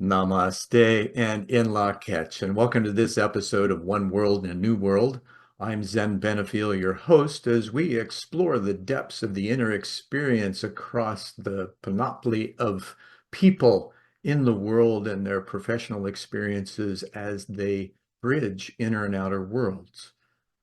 Namaste and in lak'ech, and welcome to this episode of One World in a New World. I'm Zen Benefiel, your host, as we explore the depths of the inner experience across the panoply of people in the world and their professional experiences as they bridge inner and outer worlds.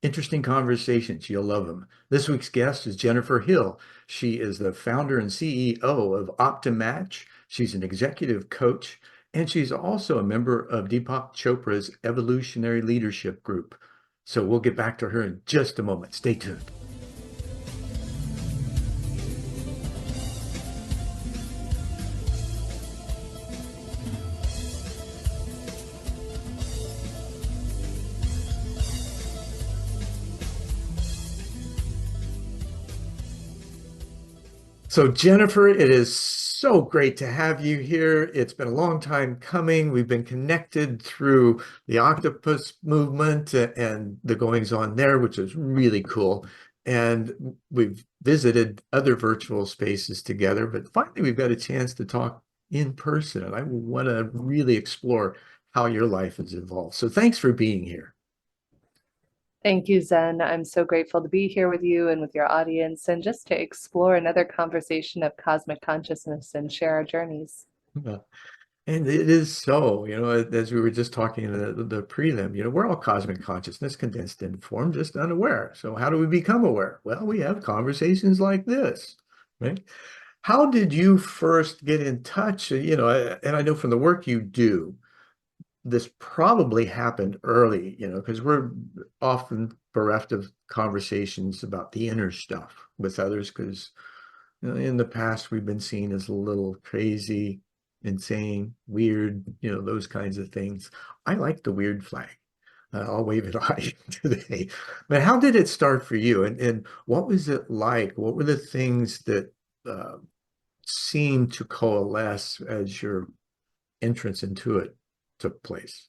Interesting conversations. You'll love them. This week's guest is Jennifer Hill. She is the founder and CEO of OptiMatch. She's an executive coach, and she's also a member of Deepak Chopra's Evolutionary Leadership Group. So we'll get back to her in just a moment. Stay tuned. So Jennifer, it is so great to have you here. It's been a long time coming. We've been connected through the octopus movement and the goings on there, which is really cool. And we've visited other virtual spaces together, but finally we've got a chance to talk in person. And I want to really explore how your life has evolved. So thanks for being here. Thank you, Zen. I'm so grateful to be here with you and with your audience and just to explore another conversation of cosmic consciousness and share our journeys. Yeah. And it is so, as we were just talking in the prelim, we're all cosmic consciousness, condensed in form, just unaware. So how do we become aware? Well, we have conversations like this, right? How did you first get in touch? And I know from the work you do, this probably happened early, because we're often bereft of conversations about the inner stuff with others, because in the past we've been seen as a little crazy, insane, weird, those kinds of things. I like the weird flag. I'll wave it high today. But how did it start for you? And what was it like? What were the things that seemed to coalesce as your entrance into it took place?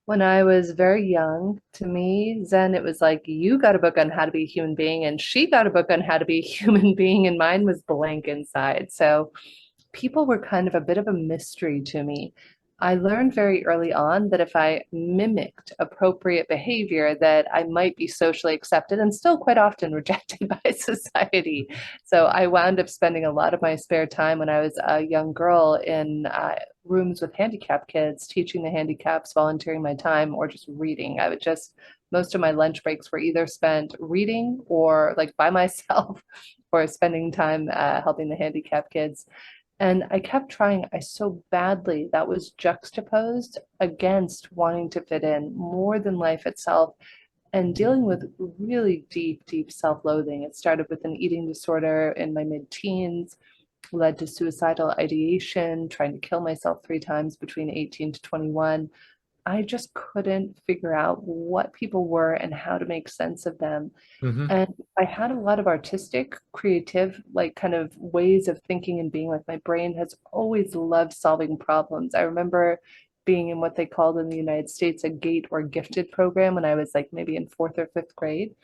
When I was very young, to me, Zen, it was like you got a book on how to be a human being, and she got a book on how to be a human being, and mine was blank inside. So people were kind of a bit of a mystery to me. I learned very early on that if I mimicked appropriate behavior, that I might be socially accepted and still quite often rejected by society. So I wound up spending a lot of my spare time when I was a young girl in rooms with handicapped kids, teaching the handicaps, volunteering my time, or just reading. I would just, most of my lunch breaks were either spent reading or like by myself or spending time helping the handicapped kids. And I kept trying, I so badly that was juxtaposed against wanting to fit in more than life itself and dealing with really deep, deep self-loathing. It started with an eating disorder in my mid-teens, led to suicidal ideation, trying to kill myself 3 times between 18 to 21. I just couldn't figure out what people were and how to make sense of them. Mm-hmm. And I had a lot of artistic, creative, like kind of ways of thinking and being. Like my brain has always loved solving problems. I remember being in what they called in the United States a GATE or gifted program when I was like maybe in fourth or fifth grade.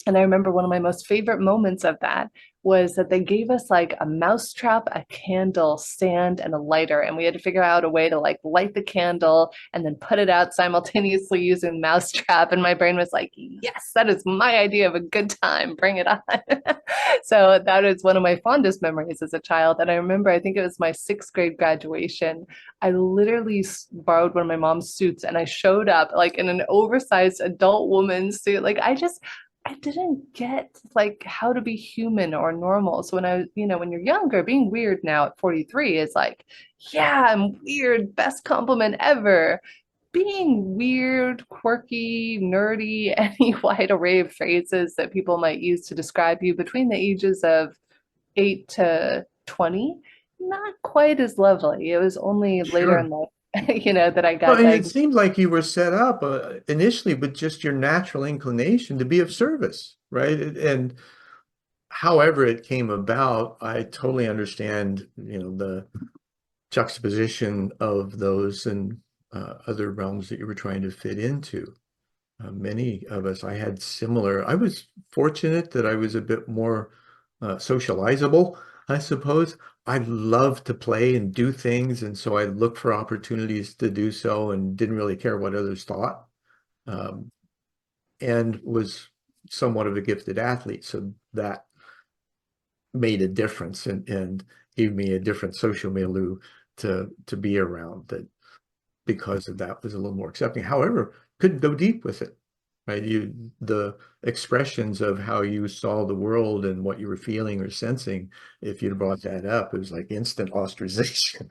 And I remember one of my most favorite moments of that was that they gave us like a mousetrap, a candle stand, and a lighter. And we had to figure out a way to like light the candle and then put it out simultaneously using mousetrap. And my brain was like, yes, that is my idea of a good time. Bring it on. So that is one of my fondest memories as a child. And I remember, I think it was my sixth grade graduation. I literally borrowed one of my mom's suits and I showed up like in an oversized adult woman's suit. Like I didn't get like how to be human or normal. So when when you're younger, being weird now at 43 is like, yeah, I'm weird, best compliment ever. Being weird, quirky, nerdy, any wide array of phrases that people might use to describe you between the ages of 8 to 20, not quite as lovely. It was only later in Sure. life, that I Well, got and it diagnosed. seemed like you were set up initially with just your natural inclination to be of service, right? And however it came about, I totally understand, the juxtaposition of those and other realms that you were trying to fit into. Many of us, I had similar, I was fortunate that I was a bit more socializable I suppose I love to play and do things, and so I looked for opportunities to do so and didn't really care what others thought, um, and was somewhat of a gifted athlete. So that made a difference and gave me a different social milieu to be around that because of that was a little more accepting. However, couldn't go deep with it, right? The expressions of how you saw the world and what you were feeling or sensing, if you'd brought that up, it was like instant ostracization.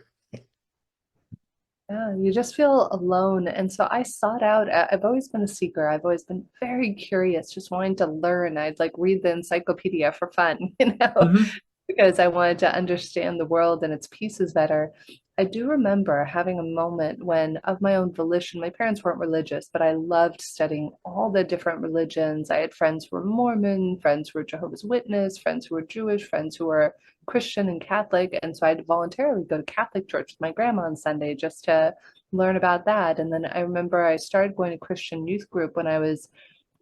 Yeah, you just feel alone. And so I sought out, I've always been a seeker. I've always been very curious, just wanting to learn. I'd like read the encyclopedia for fun, Hmm. because I wanted to understand the world and its pieces better. I do remember having a moment when, of my own volition, my parents weren't religious, but I loved studying all the different religions. I had friends who were Mormon, friends who were Jehovah's Witness, friends who were Jewish, friends who were Christian and Catholic. And so I'd voluntarily go to Catholic church with my grandma on Sunday just to learn about that. And then I remember I started going to Christian youth group when I was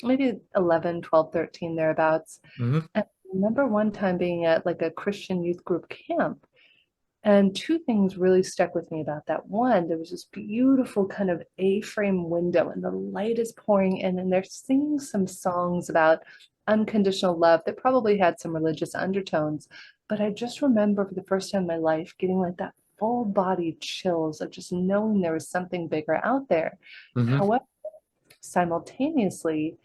maybe 11, 12, 13, thereabouts. Hmm. And I remember one time being at like a Christian youth group camp. And two things really stuck with me about that. One, there was this beautiful kind of A-frame window, and the light is pouring in, and they're singing some songs about unconditional love that probably had some religious undertones. But I just remember for the first time in my life getting like that full body chills of just knowing there was something bigger out there. Hmm. However, simultaneously,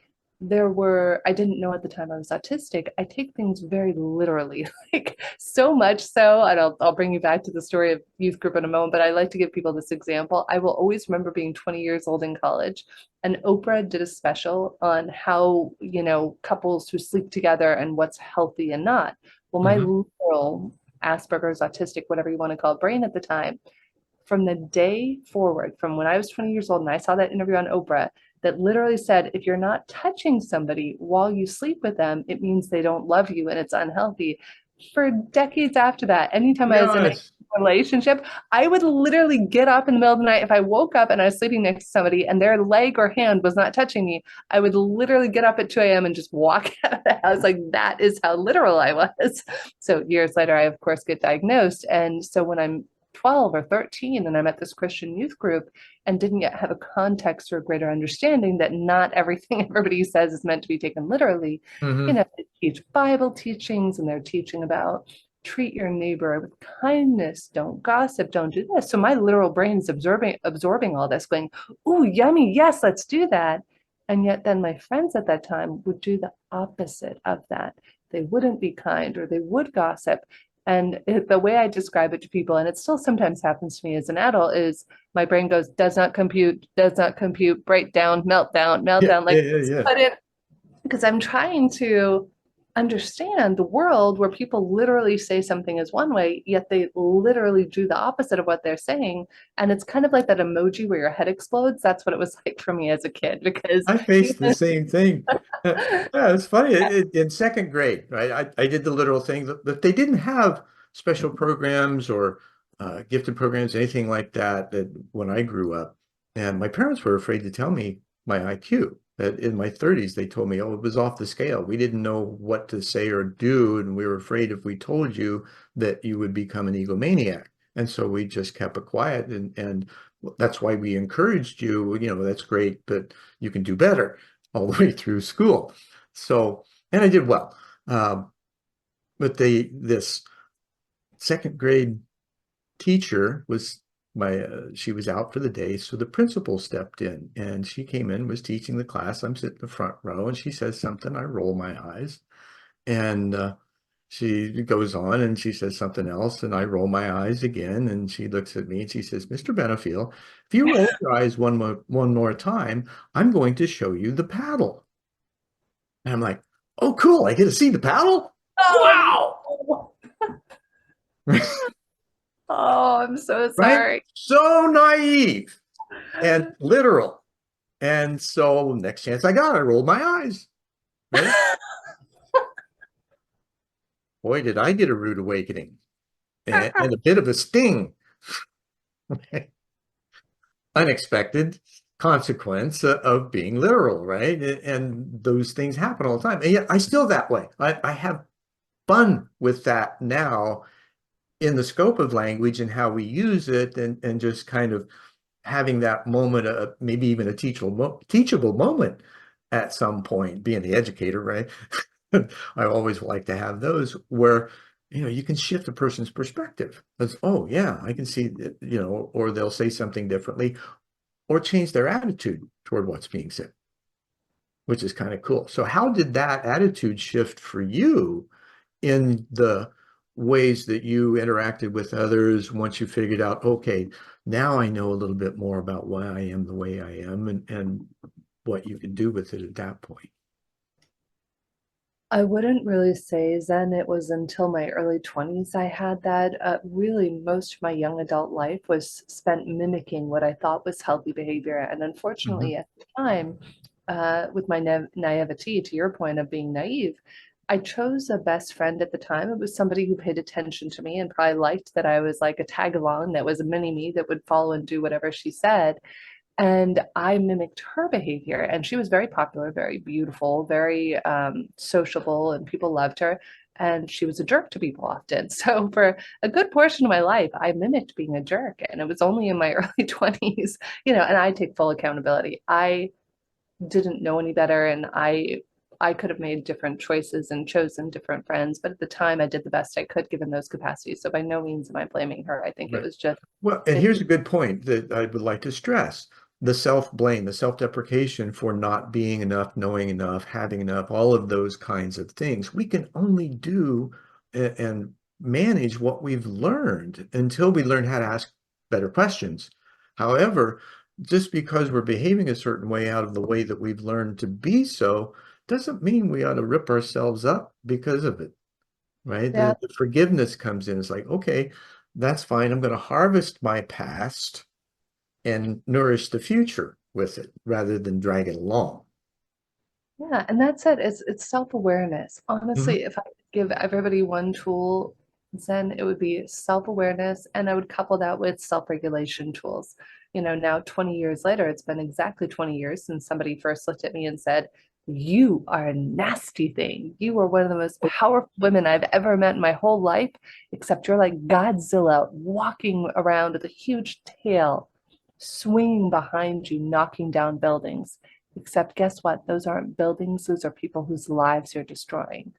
I didn't know at the time I was autistic. I take things very literally, like so much so, and I'll bring you back to the story of youth group in a moment, but I like to give people this example. I will always remember being 20 years old in college, and Oprah did a special on how, couples who sleep together and what's healthy and not. Well, my Hmm. literal Asperger's, autistic, whatever you want to call it, brain at the time, from the day forward, from when I was 20 years old and I saw that interview on Oprah that literally said, if you're not touching somebody while you sleep with them, it means they don't love you and it's unhealthy. For decades after that, anytime I was in a Yes. relationship, I would literally get up in the middle of the night. If I woke up and I was sleeping next to somebody and their leg or hand was not touching me, I would literally get up at 2 a.m. and just walk out of the house. Like that is how literal I was. So years later, I of course get diagnosed. And so when I'm 12 or 13 and I'm at this Christian youth group and didn't yet have a context or a greater understanding that not everything everybody says is meant to be taken literally. Hmm. They teach Bible teachings and they're teaching about treat your neighbor with kindness, don't gossip, don't do this. So my literal brain is absorbing all this, going, "Ooh, yummy, yes, let's do that." And yet then my friends at that time would do the opposite of that. They wouldn't be kind or they would gossip. And the way I describe it to people, and it still sometimes happens to me as an adult, is my brain goes, does not compute, breakdown, meltdown, Yeah, meltdown. yeah, Like, yeah, yeah. but it, because I'm trying to understand the world where people literally say something is one way, yet they literally do the opposite of what they're saying. And it's kind of like that emoji where your head explodes. That's what it was like for me as a kid, because I faced the even, same thing. Yeah, it's funny. In second grade, right? I did the literal thing, but they didn't have special programs or gifted programs, anything like that, that when I grew up. And my parents were afraid to tell me my IQ. That in my 30s, they told me, oh, it was off the scale. We didn't know what to say or do. And we were afraid if we told you that you would become an egomaniac. And so we just kept it quiet. And that's why we encouraged you, that's great, but you can do better all the way through school. So, and I did well. Um, but this second grade teacher was she was out for the day. So the principal stepped in and she came in, was teaching the class. I'm sitting in the front row and she says something. I roll my eyes and, she goes on and she says something else and I roll my eyes again and she looks at me and she says, Mr. Benefiel, if you roll your eyes one more time, I'm going to show you the paddle. And I'm like, oh, cool. I get to see the paddle? oh, Wow. no. Oh, I'm so Right? sorry. So naive and literal. And so next chance I got, I rolled my eyes. Right? Boy, did I get a rude awakening and a bit of a sting. Unexpected consequence of being literal, right? And those things happen all the time. And yet I still that way. I have fun with that now in the scope of language and how we use it, and just kind of having that moment, maybe even a teachable moment at some point, being the educator, right? I always like to have those where, you can shift a person's perspective. That's, oh yeah, I can see that, or they'll say something differently or change their attitude toward what's being said, which is kind of cool. So how did that attitude shift for you in the ways that you interacted with others once you figured out, okay, now I know a little bit more about why I am the way I am, and what you can do with it at that point? I wouldn't really say Zen. It was until my early 20s I had that. Really, most of my young adult life was spent mimicking what I thought was healthy behavior. And Hmm. unfortunately, at the time, with my naivety, to your point of being naive, I chose a best friend at the time. It was somebody who paid attention to me and probably liked that I was like a tag along that was a mini me that would follow and do whatever she said. And I mimicked her behavior. And she was very popular, very beautiful, very sociable, and people loved her. And she was a jerk to people often. So for a good portion of my life, I mimicked being a jerk. And it was only in my early 20s, and I take full accountability. I didn't know any better, and I could have made different choices and chosen different friends, but at the time I did the best I could given those capacities. So by no means am I blaming her. I think it Right. was just Well, and it, here's a good point that I would like to stress. The self-blame, the self-deprecation for not being enough, knowing enough, having enough, all of those kinds of things. We can only do and manage what we've learned until we learn how to ask better questions. However, just because we're behaving a certain way out of the way that we've learned to be so, doesn't mean we ought to rip ourselves up because of it, right? yeah. The forgiveness comes in. It's like, okay, that's fine. I'm going to harvest my past and nourish the future with it rather than drag it along. Yeah, and that's it. It's self-awareness. Hmm. Honestly, if I could give everybody one tool, Zen, it would be self-awareness, and I would couple that with self-regulation tools. Now 20 years later, it's been exactly 20 years since somebody first looked at me and said, "You are a nasty thing. You are one of the most powerful women I've ever met in my whole life, except you're like Godzilla walking around with a huge tail, swinging behind you, knocking down buildings." Except guess what? Those aren't buildings, those are people whose lives you're destroying.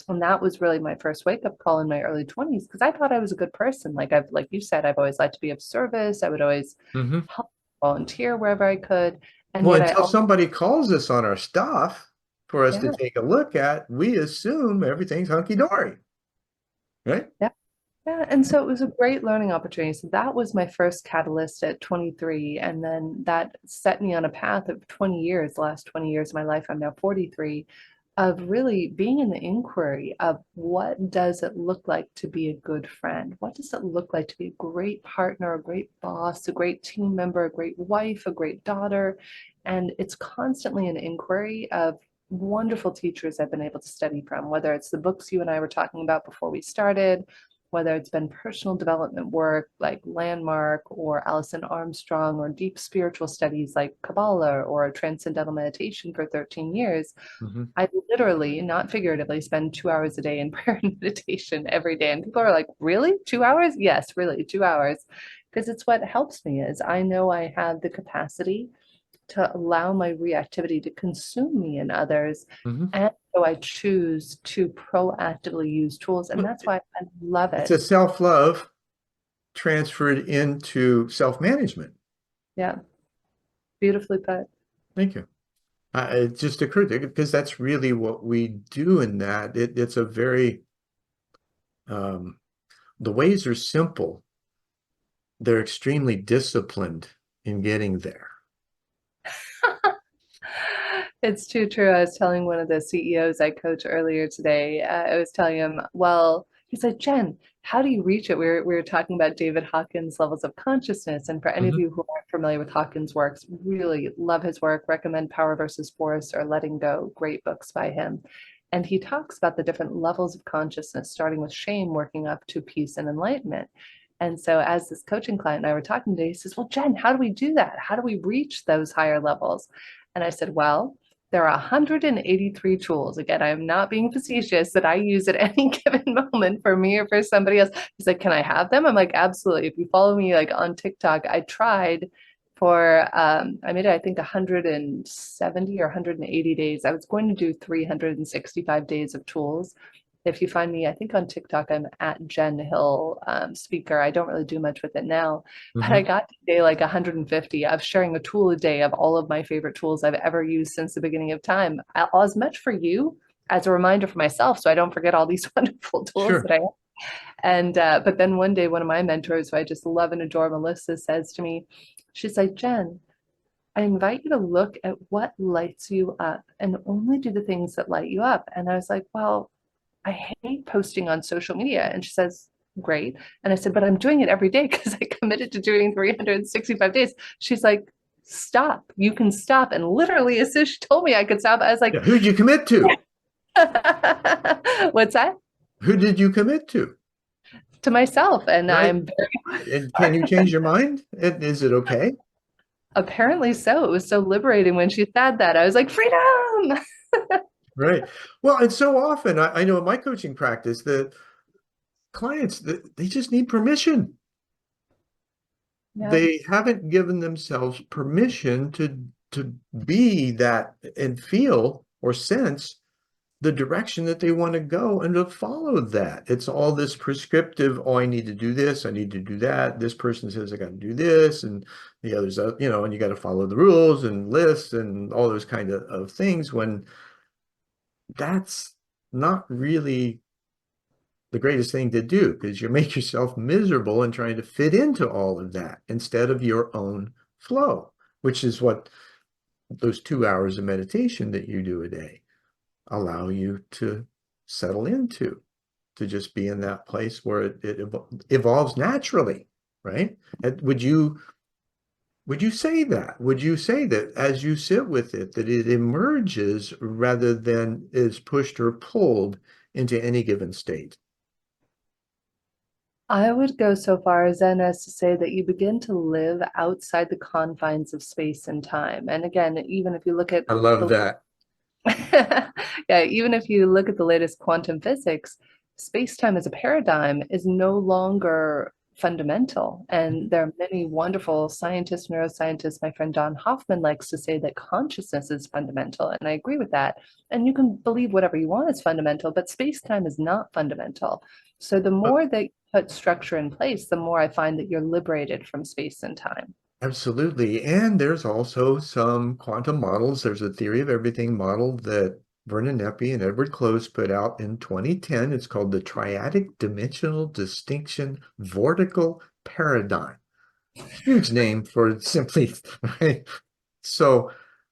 And that was really my first wake up call in my early 20s because I thought I was a good person. Like you said, I've always liked to be of service. I would always Hmm. help volunteer wherever I could. And Well, yet I until also, somebody calls us on our stuff for us to yeah, take a look at, we assume everything's hunky-dory, right? yeah. Yeah, and so it was a great learning opportunity. So that was my first catalyst at 23. And then that set me on a path of 20 years, the last 20 years of my life. I'm now 43, of really being in the inquiry of what does it look like to be a good friend? What does it look like to be a great partner, a great boss, a great team member, a great wife, a great daughter? And it's constantly an inquiry of wonderful teachers I've been able to study from, whether it's the books you and I were talking about before we started, whether it's been personal development work like Landmark or Alison Armstrong, or deep spiritual studies like Kabbalah or transcendental meditation for 13 years. Hmm. I literally, not figuratively, spend 2 hours a day in prayer and meditation every day. And people are like, really? 2 hours? Yes, really, 2 hours. Because it's what helps me is I know I have the capacity to allow my reactivity to consume me and others. Hmm. And so I choose to proactively use tools. And Well, that's why I love it's it. a self-love transferred into self-management. Yeah, beautifully put. Thank you. It just occurred to because that's really what we do in that. It's a very, um, the ways are simple. They're extremely disciplined in getting there. It's too true. I was telling one of the CEOs I coach earlier today, I was telling him, well, he's like, Jen, how do you reach it? We were talking about David Hawkins' levels of consciousness. And for any of Hmm. you who aren't familiar with Hawkins' works, really love his work, recommend Power versus Force or Letting Go, great books by him. And he talks about the different levels of consciousness, starting with shame, working up to peace and enlightenment. And so, as this coaching client and I were talking today, he says, well, Jen, how do we do that? How do we reach those higher levels? And I said, well, There are 183 tools. Again, I'm not being facetious that I use at any given moment for me or for somebody else. He's like, can I have them? I'm like, absolutely. If you follow me like on TikTok, I tried for I made it, I think 170 or 180 days. I was going to do 365 days of tools. If you find me, I think on TikTok, I'm at Jen Hill speaker. I don't really do much with it now, but I Mhm. got to day like 150 of sharing a tool a day of all of my favorite tools I've ever used since the beginning of time. As much for you as a reminder for myself, so I don't forget all these wonderful tools that Sure. I have. And but then one day, one of my mentors, who I just love and adore, Melissa, says to me, she's like, Jen, I invite you to look at what lights you up and only do the things that light you up. And I was like, well, I hate posting on social media. And she says, great. And I said, but I'm doing it every day because I committed to doing 365 days. She's like, stop. You can stop. And literally, as soon as she told me I could stop, I was like, Yeah. Who'd you commit to? what's that? Who did you commit to? To myself. And Right. I'm very Right. And can you change your mind? Is it okay? apparently so. It was so liberating when she said that. I was like, freedom. Right. Well, and so often I know in my coaching practice that clients they just need permission. Yeah. They haven't given themselves permission to be that and feel or sense the direction that they want to go and to follow that. It's all this prescriptive, oh, I need to do this, I need to do that. This person says I got to do this, and the others, and you got to follow the rules and lists and all those kind of things when that's not really the greatest thing to do because you make yourself miserable and trying to fit into all of that instead of your own flow, which is what those 2 hours of meditation that you do a day allow you to settle into, to just be in that place where it evolves naturally, right? And would you say that? Would you say that as you sit with it, that it emerges rather than is pushed or pulled into any given state? I would go so far as then as to say that you begin to live outside the confines of space and time. And again, even if you look at I love the that. yeah, even if you look at the latest quantum physics, space-time as a paradigm is no longer fundamental. And there are many wonderful scientists, neuroscientists. My friend Don Hoffman likes to say that consciousness is fundamental. And I agree with that. And you can believe whatever you want is fundamental, but space-time is not fundamental. So the Uh, more that you put structure in place, the more I find that you're liberated from space and time. Absolutely. And there's also some quantum models. There's a theory of everything model that Vernon Eppy and Edward Close put out in 2010. It's called the Triadic Dimensional Distinction Vortical Paradigm. Huge name for simply, right? So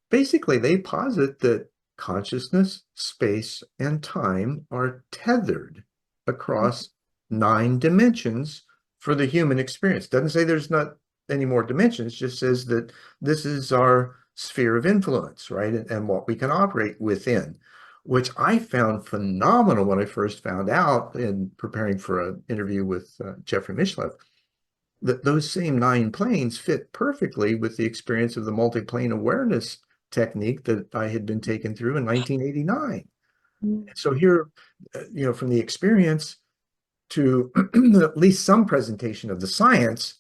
basically, they posit that consciousness, space, and time are tethered across 9 dimensions for the human experience. Doesn't say there's not any more dimensions, just says that this is our sphere of influence, right? And what we can operate within, which I found phenomenal when I first found out in preparing for an interview with Jeffrey Mishlev, that those same 9 planes fit perfectly with the experience of the multi-plane awareness technique that I had been taken through in 1989. So here, from the experience to at least some presentation of the science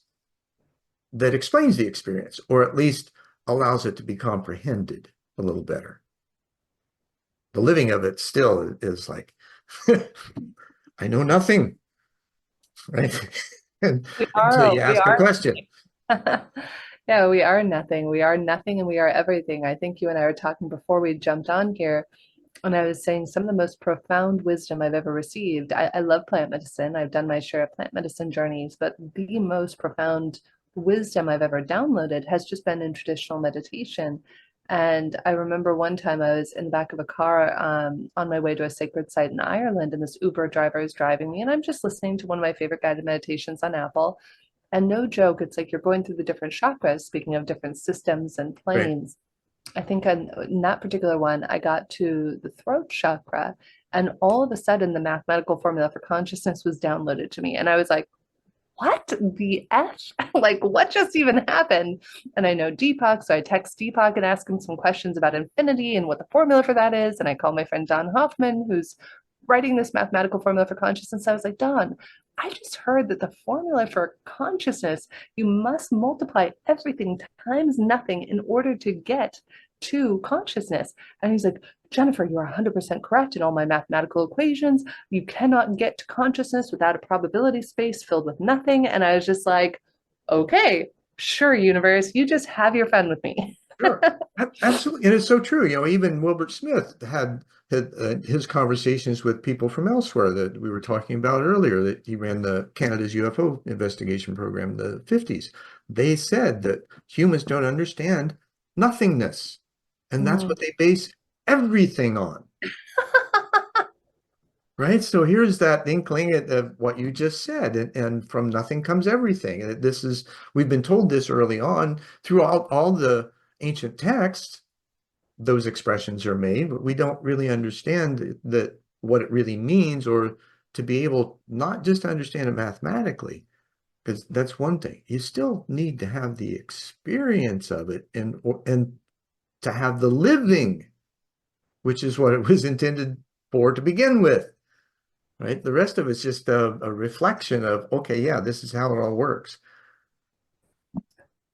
that explains the experience, or at least allows it to be comprehended a little better. The living of it still is like, I know nothing, right? And We until are, you we ask a are. question. Yeah, we are nothing. We are nothing and we are everything. I think you and I were talking before we jumped on here, and I was saying some of the most profound wisdom I've ever received. I love plant medicine. I've done my share of plant medicine journeys, but the most profound wisdom I've ever downloaded has just been in traditional meditation. And I remember one time I was in the back of a car on my way to a sacred site in Ireland, and this Uber driver is driving me, and I'm just listening to one of my favorite guided meditations on Apple. And no joke, it's like you're going through the different chakras, speaking of different systems and Right. planes. I think in that particular one, I got to the throat chakra, and all of a sudden, the mathematical formula for consciousness was downloaded to me. And I was like, what the F? Like, what just even happened? And I know Deepak, so I text Deepak and ask him some questions about infinity and what the formula for that is. And I call my friend Don Hoffman, who's writing this mathematical formula for consciousness. I was like, Don, I just heard that the formula for consciousness, you must multiply everything times nothing in order to get to consciousness. And he's like, Jennifer, you are 100% correct in all my mathematical equations. You cannot get to consciousness without a probability space filled with nothing. And I was just like, okay, sure, universe, you just have your fun with me. Sure. Absolutely. And it's so true. Even Wilbert Smith had his conversations with people from elsewhere that we were talking about earlier, that he ran the Canada's UFO investigation program in the 50s. They said that humans don't understand nothingness. And that's Mm. what they base everything on. Right. So here's that inkling of what you just said. And from nothing comes everything. And we've been told this early on throughout all the ancient texts, those expressions are made, but we don't really understand that what it really means, or to be able not just to understand it mathematically, because that's one thing. You still need to have the experience of it and to have the living, which is what it was intended for to begin with. Right? The rest of it's just a reflection of, okay, yeah, this is how it all works.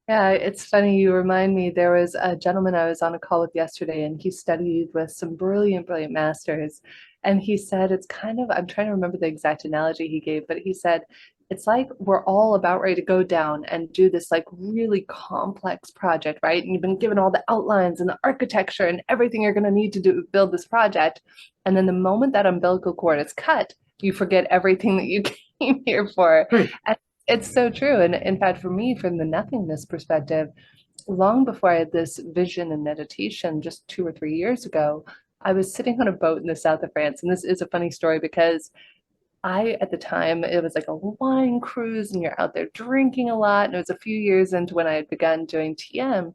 Yeah, it's funny. You remind me, there was a gentleman I was on a call with yesterday, and he studied with some brilliant, brilliant masters. And he said, it's kind of, I'm trying to remember the exact analogy he gave, but he said, it's like we're all about ready to go down and do this like really complex project, right? And you've been given all the outlines and the architecture and everything you're going to need to do build this project. And then the moment that umbilical cord is cut, you forget everything that you came here for. Right. And it's so true. And in fact, for me, from the nothingness perspective, long before I had this vision and meditation just 2 or 3 years ago, I was sitting on a boat in the south of France. And this is a funny story because at the time, it was like a wine cruise and you're out there drinking a lot. And it was a few years into when I had begun doing TM.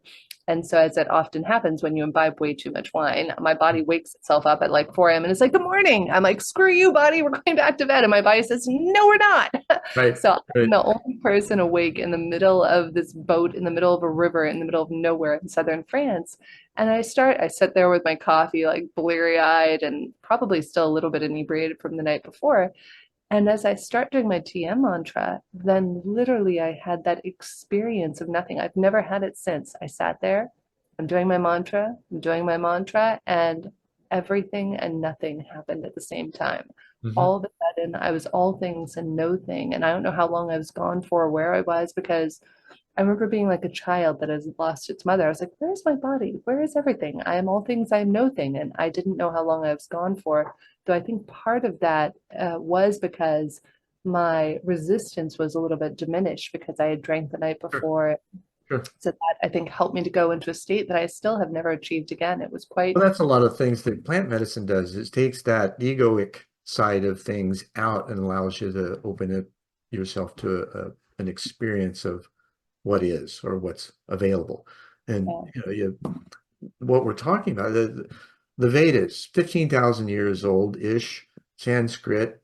And so, as it often happens when you imbibe way too much wine, my body wakes itself up at like 4 a.m. and it's like, good morning. I'm like, screw you, body. We're going back to bed. And my body says, no, we're not. Right. So I'm Right. the only person awake in the middle of this boat, in the middle of a river, in the middle of nowhere in southern France. And I sit there with my coffee, like bleary eyed and probably still a little bit inebriated from the night before. And as I start doing my TM mantra, then literally I had that experience of nothing. I've never had it since. I sat there, I'm doing my mantra, and everything and nothing happened at the same time. Mhm. All of a sudden, I was all things and no thing. And I don't know how long I was gone for or where I was, because I remember being like a child that has lost its mother. I was like, where's my body? Where is everything? I am all things, I am no thing. And I didn't know how long I was gone for. Though I think part of that was because my resistance was a little bit diminished because I had drank the night Sure. before. Sure. So that I think helped me to go into a state that I still have never achieved again. It was quite, Well, that's a lot of things that plant medicine does. It takes that egoic side of things out and allows you to open it yourself to an experience of what is, or what's available. And what we're talking about, the Vedas, 15,000 years old ish, Sanskrit.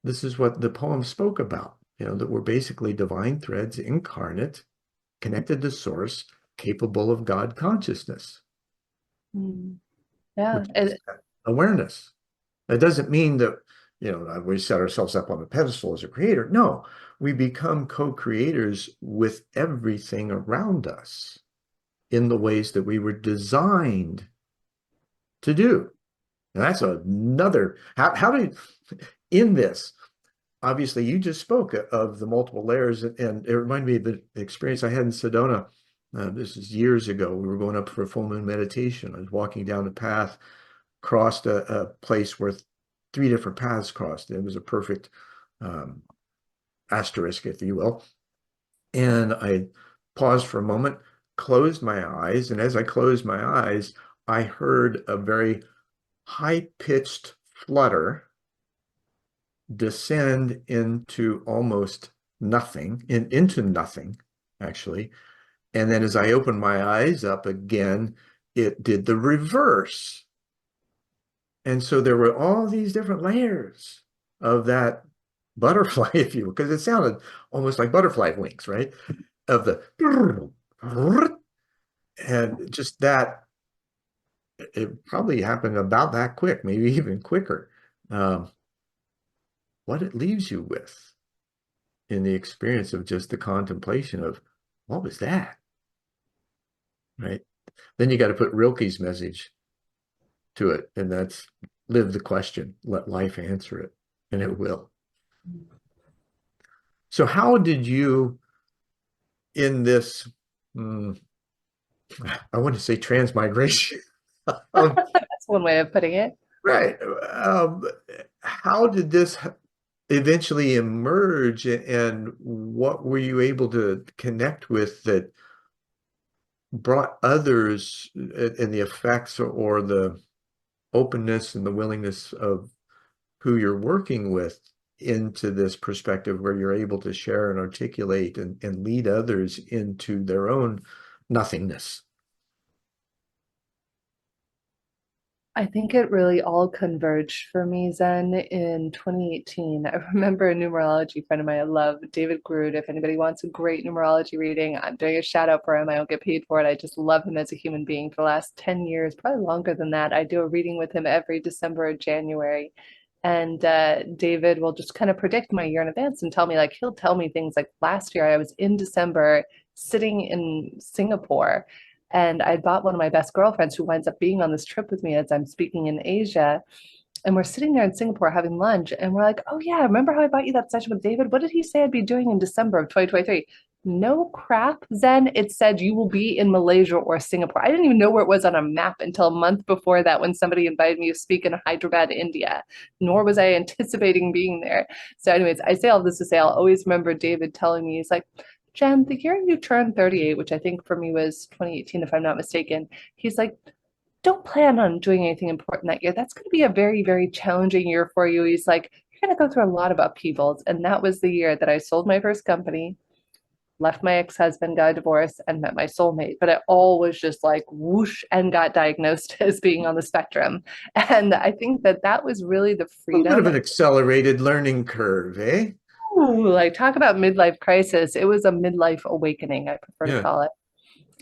This is what the poem spoke about, that we're basically divine threads incarnate, connected to source, capable of God consciousness, yeah. which is awareness. That doesn't mean that, we set ourselves up on the pedestal as a creator. No, we become co-creators with everything around us in the ways that we were designed to do. And that's another, how do you, in this, obviously you just spoke of the multiple layers, and it reminded me of the experience I had in Sedona. This is years ago. We were going up for a full moon meditation. I was walking down the path, crossed a place where three different paths crossed. It was a perfect asterisk, if you will. And I paused for a moment, closed my eyes, and as I closed my eyes, I heard a very high-pitched flutter descend into almost nothing, into nothing, actually. And then as I opened my eyes up again, it did the reverse. And so there were all these different layers of that butterfly, if you will, because it sounded almost like butterfly wings, right? Of the and just that it probably happened about that quick, maybe even quicker. Um, what it leaves you with in the experience of just the contemplation of what was that, right? Then you got to put Rilke's message to it, and that's live the question, let life answer it, and it will. So, how did you in this? mm, I want to say transmigration. That's one way of putting it. Right. How did this eventually emerge, and what were you able to connect with that brought others and the effects or the openness and the willingness of who you're working with into this perspective where you're able to share and articulate and lead others into their own nothingness? I think it really all converged for me, Zen, in 2018. I remember a numerology friend of mine I love, David Groot. If anybody wants a great numerology reading, I'm doing a shout out for him. I don't get paid for it. I just love him as a human being for the last 10 years, probably longer than that. I do a reading with him every December or January. And David will just kind of predict my year in advance and tell me, like, he'll tell me things like last year I was in December sitting in Singapore and I bought one of my best girlfriends who winds up being on this trip with me as I'm speaking in Asia. And we're sitting there in Singapore having lunch, and we're like, oh, yeah, remember how I bought you that session with David? What did he say I'd be doing in December of 2023? No crap, Zen. It said you will be in Malaysia or Singapore. I didn't even know where it was on a map until a month before that when somebody invited me to speak in Hyderabad, India, nor was I anticipating being there. So, anyways, I say all this to say I'll always remember David telling me, he's like, Jen, the year you turned 38, which I think for me was 2018, if I'm not mistaken, he's like, don't plan on doing anything important that year. That's going to be a very, very challenging year for you. He's like, you're going to go through a lot of upheavals. And that was the year that I sold my first company, left my ex-husband, got a divorce, and met my soulmate. But it all was just like whoosh and got diagnosed as being on the spectrum. And I think that that was really the A bit of freedom. an accelerated learning curve, eh? Ooh, like talk about midlife crisis. It was a midlife awakening, I prefer to Yeah. call it.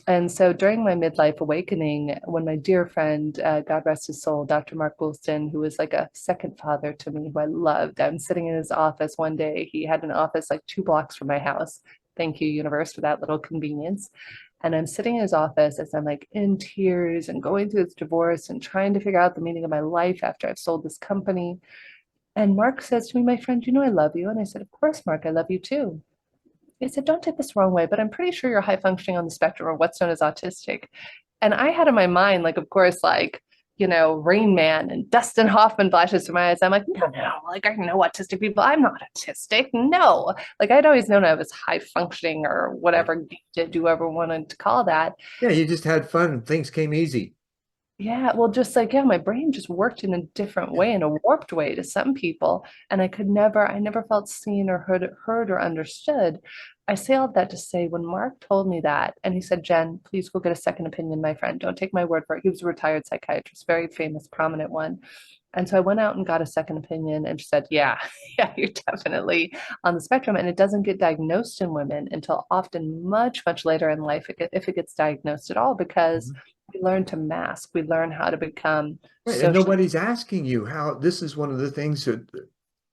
And so during my midlife awakening, when my dear friend, God rest his soul, Dr. Mark Goulston, who was like a second father to me, who I loved, I'm sitting in his office one day. He had an office like 2 blocks from my house. Thank you, universe, for that little convenience. And I'm sitting in his office as I'm like in tears and going through this divorce and trying to figure out the meaning of my life after I've sold this company. And Mark says to me, my friend, you know I love you. And I said, of course, Mark, I love you too. He said, don't take this the wrong way, but I'm pretty sure you're high functioning on the spectrum or what's known as autistic. And I had in my mind, like, of course, like, Rain Man and Dustin Hoffman flashes through my eyes. I'm like, no, no, like I know autistic people. I'm not autistic. No. Like I'd always known I was high functioning or Right. whatever gifted, whoever wanted to call that. Yeah, you just had fun. Things came easy. Yeah, well, just like, yeah, my brain just worked in a different Yeah. way, in a warped way to some people. And I never felt seen or heard or understood. I say all that to say when Mark told me that, and he said, Jen, please go get a second opinion, my friend. Don't take my word for it. He was a retired psychiatrist, very famous, prominent one. And so I went out and got a second opinion and she said, yeah, yeah, you're definitely on the spectrum. And it doesn't get diagnosed in women until often much, much later in life, if it gets diagnosed at all, because Mhm. we learn to mask, we learn how to become Right. And socially. nobody's asking you how this is one of the things that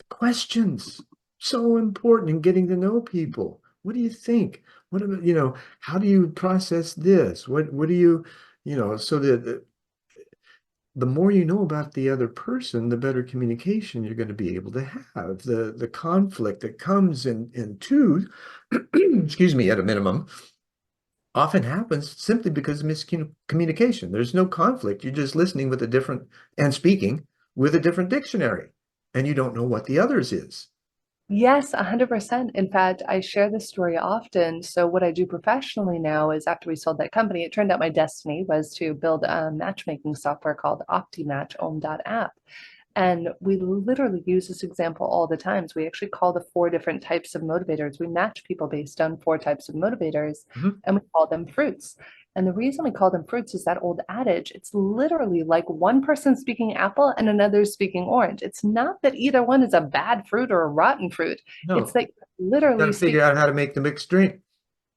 questions so important in getting to know people. What do you think? What about, how do you process this? What do you, so that the more you know about the other person, the better communication you're going to be able to have. The conflict that comes in two, excuse me, at a minimum, often happens simply because of miscommunication. There's no conflict. You're just listening with a different and speaking with a different dictionary, and you don't know what the other's is. Yes, 100%. In fact, I share this story often. So, what I do professionally now is after we sold that company, it turned out my destiny was to build a matchmaking software called OptiMatch app. And we literally use this example all the times. We actually call the 4 different types of motivators. We match people based on 4 types of motivators, Mhm. and we call them fruits. And the reason we call them fruits is that old adage. It's literally like one person speaking apple and another speaking orange. It's not that either one is a bad fruit or a rotten fruit. It's No, that got literally to figure speak. out how to make the mixed drink.